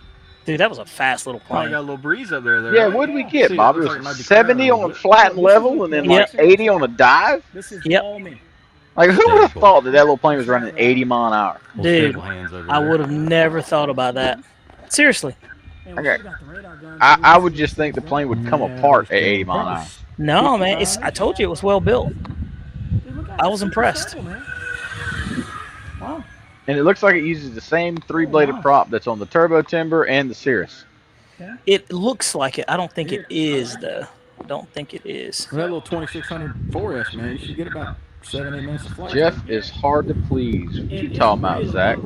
Dude, that was a fast little Probably plane. got a little breeze up there. Yeah, what did we get, See, Bob? It looks like it was might be 70 cloudy. on a flat and level, and then like 80 on a dive. This is Yep. all me. Like, who would have thought that little plane was running 80 mile an hour? Dude, I would have never thought about that. Seriously. Okay. I would just think the plane would come apart at 80 mile an hour. No, man. I told you it was well built. I was impressed. Wow. And it looks like it uses the same 3-bladed prop that's on the Turbo Timber and the Cirrus. It looks like it. I don't think it is, though. Don't think it is. That little 2600 4S, man, you should get about 7-8 minutes of flight. Jeff is hard to please. What you talking about, Zach?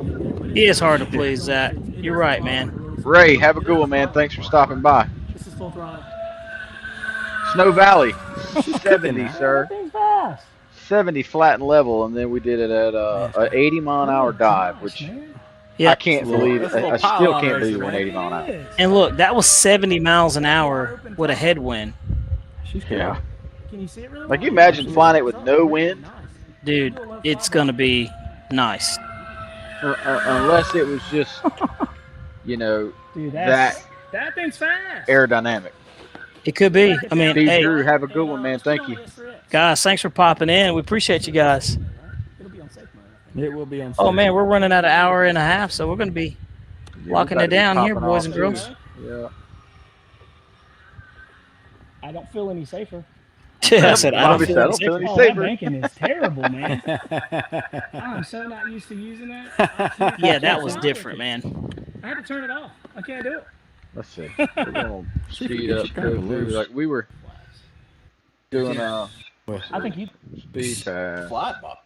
He is hard to please, Zach. You're right, man. Ray, have a good one, man. Thanks for stopping by. This is full throttle. Snow Valley, 70, sir. That thing's fast. 70 flat and level, and then we did it at a 80 mile an hour dive, which I can't believe. I still can't believe it went 80 mile an hour. And look, that was 70 miles an hour with a headwind. Yeah. Can you see it really? Like, you imagine flying it with no wind? Dude, it's gonna be nice. Unless it was just, you know, Dude, that thing's fast. aerodynamic. It could be. I mean, Steve hey, Drew, have a good one, man. Thank you. guys, thanks for popping in. We appreciate you guys. It will be on. Oh man, we're running at an hour and a half, so we're gonna be locking it down here, boys and girls. Yeah. I don't feel any safer. I said I don't feel any safer. safer. Banking is terrible, man. I'm so not used to using that. Yeah, that was different, man. I had to turn it off. I can't do it. Let's see. We're gonna speed up. Go through. Like we were doing I think you Speed test. Flight ball.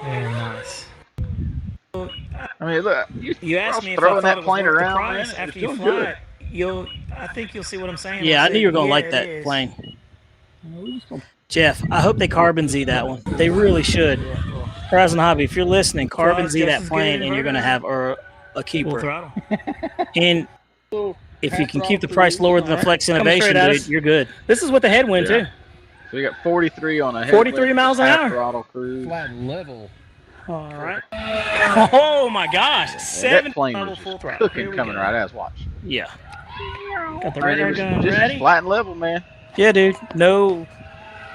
very nice. I mean, look, You asked me if I throwing thought that it was plane worth the around, price. man. It's After you doing fly good. it, I think you'll see what I'm saying. Yeah, I knew you were gonna yeah, like it that is. plane, We just gonna Jeff. I hope they carbon Z that one. They really should. Horizon Hobby, if you're listening, carbon Flies Z just that as good plane, in and you're gonna reverse. have a Full keeper. throttle. And if you can keep the price cruise. lower than the Alright. Flex Coming Innovation, straight at dude, us. you're good. This is with the headwind Yeah. too. So we got 43 on a headwind, 43 miles an half hour. throttle cruise. Flat level. All right. Oh my gosh! That 7 plane level was full just throttle. cooking Here we coming go. right at us. Watch. Yeah, Got the I mean, it radar was gun just ready. flat and level, man. yeah, dude. No,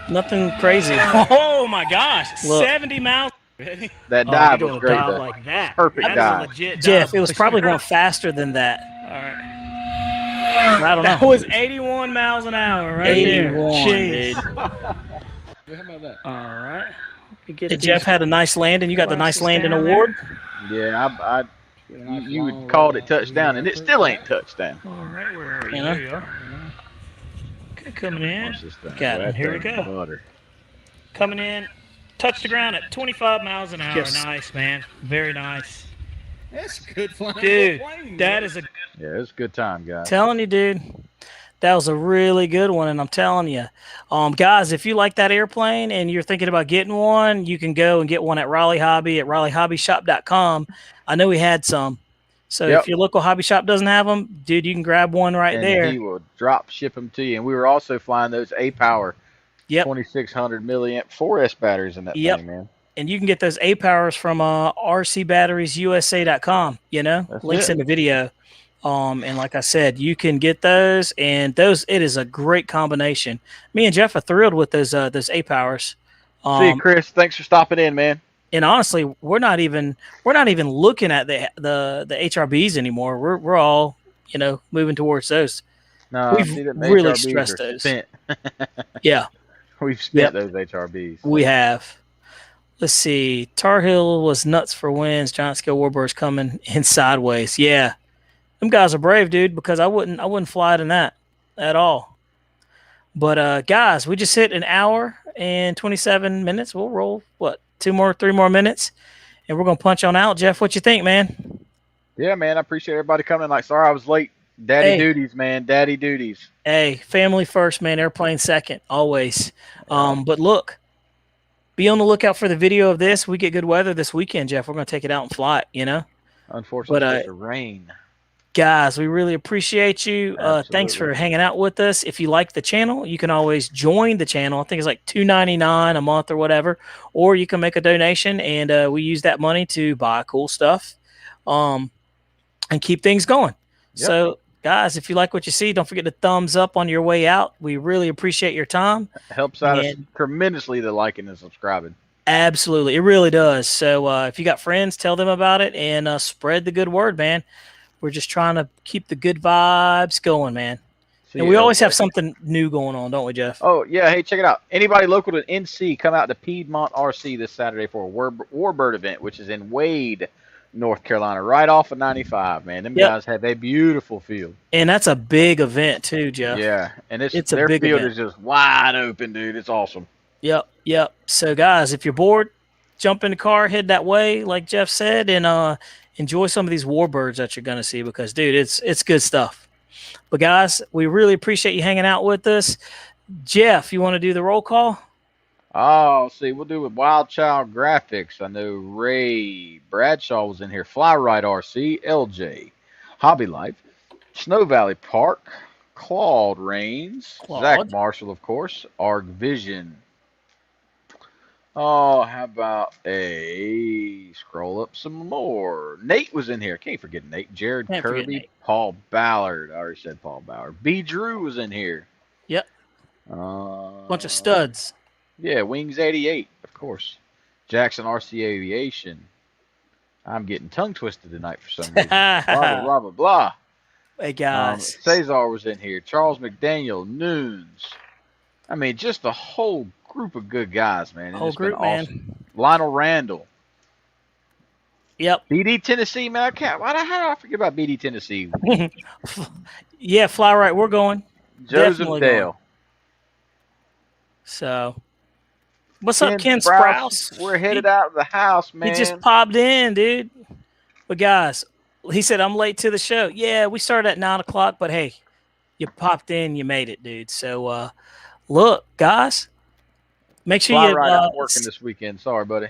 nothing crazy. Oh my gosh! Look. 70 miles. That Oh, dive you're was doing a great, dive though. like that. Perfect That is a dive. legit Jeff, dive. it was probably going faster than that. All right. I don't That know. was 81 miles an hour right 81, there. Jeez. dude. How about that? All right. Get And Jeff had a nice landing. You got the nice landing down award. Yeah, Get a nice you long would called roll it out touchdown, through and the it still ain't airport. touchdown. All right, where are you? You know? There you are. Okay, coming in. Watch this thing. Got Boy, it. that Here we thing's go. Butter. Coming in. Touch the ground at 25 miles an hour. Yes. Nice, man. Very nice. That's a good flying Dude, plane. that is a Yeah, it's a good time, guys. Telling you, dude. That was a really good one, and I'm telling you, guys, if you like that airplane and you're thinking about getting one, you can go and get one at Raleigh Hobby at RaleighHobbyShop.com. I know we had some, so Yep. if your local hobby shop doesn't have them, dude, you can grab one right And there. he will drop ship them to you. And we were also flying those A-Power Yep. 2600 milliamp 4S batteries in that Yep. thing, man. And you can get those A powers from RCBatteriesUSA.com. You know, That's links it. in the video. And like I said, you can get those, and those. It is a great combination. Me and Jeff are thrilled with those A powers. See you, Chris. Thanks for stopping in, man. And honestly, we're not even looking at the HRBs anymore. We're all moving towards those. No, We've see, them really HRBs stressed are those. spent. Yeah, We've spent Yep. those HRBs. we have. Let's see. Tar Heel was nuts for wins. Giant scale warbirds coming in sideways. Yeah, them guys are brave, dude. Because I wouldn't fly it in that at all. But guys, we just hit an hour and 27 minutes. We'll roll 3 more minutes, and we're gonna punch on out. Jeff, what you think, man? Yeah, man. I appreciate everybody coming. Like, sorry I was late. Daddy Hey. duties, man. Daddy duties. Hey, family first, man. Airplane second, always. But look, be on the lookout for the video of this. We get good weather this weekend, Jeff. We're gonna take it out and fly it. Unfortunately, But, it's supposed to rain. Guys, we really appreciate you. Thanks for Absolutely. hanging out with us. If you like the channel, you can always join the channel. I think it's like $2.99 a month or whatever, or you can make a donation, and we use that money to buy cool stuff, and keep things going. Yep. So, guys, if you like what you see, don't forget to thumbs up on your way out. We really appreciate your time. It helps out us And- tremendously, the liking and subscribing. Absolutely, it really does. So, if you got friends, tell them about it, and spread the good word, man. We're just trying to keep the good vibes going, man. See And you, we always LJ. have something new going on, don't we, Jeff? Oh, yeah. Hey, check it out. Anybody local to NC, come out to Piedmont RC this Saturday for a Warbird event, which is in Wade, North Carolina, right off of 95, man. Them Yep. guys have a beautiful field. And that's a big event too, Jeff. Yeah, and It's a their big field event. is just wide open, dude. It's awesome. Yep. So, guys, if you're bored, jump in the car, head that way, like Jeff said, and enjoy some of these warbirds that you're going to see because, dude, it's good stuff. But, guys, we really appreciate you hanging out with us. Jeff, you want to do the roll call? Oh, see, we'll do with Wild Child Graphics. I know Ray Bradshaw was in here. Fly Ride RC, LJ, Hobby Life, Snow Valley Park, Claude Rains, Zach Marshall, of course, Arg Vision. Oh, how about scroll up some more? Nate was in here. Can't forget Nate. Jared Can't forget Kirby, Nate. Paul Ballard. I already said Paul Ballard. B. Drew was in here. Yep. Bunch of studs. Yeah, Wings 88, of course. Jackson RC Aviation. I'm getting tongue twisted tonight for some reason. Blah, blah, blah, blah, blah. Hey, guys. Cesar was in here. Charles McDaniel, Noons. I mean, just a whole group of good guys, man. Whole It's been group, awesome. man. Lionel Randall. Yep. BD Tennessee, man. How did I forget about BD Tennessee? Yeah, fly right. We're going. Joseph Definitely Dale. So, What's up, Ken Sprouse? Sprouse? We're headed out of the house, man. He just popped in, dude. But guys, he said I'm late to the show. Yeah, we started at 9 o'clock, but hey, you popped in, you made it, dude. So look, guys, make sure Fly you right, I'm working this weekend. Sorry, buddy.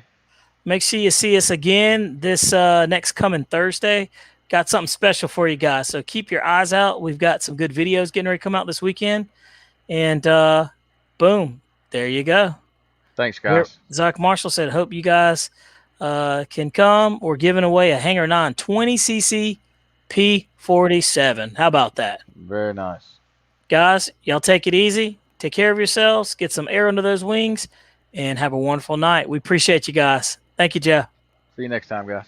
Make sure you see us again this next coming Thursday. Got something special for you guys, so keep your eyes out. We've got some good videos getting ready to come out this weekend, and boom, there you go. Thanks, guys. Zach Marshall said, "Hope you guys can come. We're giving away a Hanger 9 20cc P47. How about that? Very nice, guys. Y'all take it easy. Take care of yourselves. Get some air under those wings, and have a wonderful night. We appreciate you guys. Thank you, Jeff. See you next time, guys.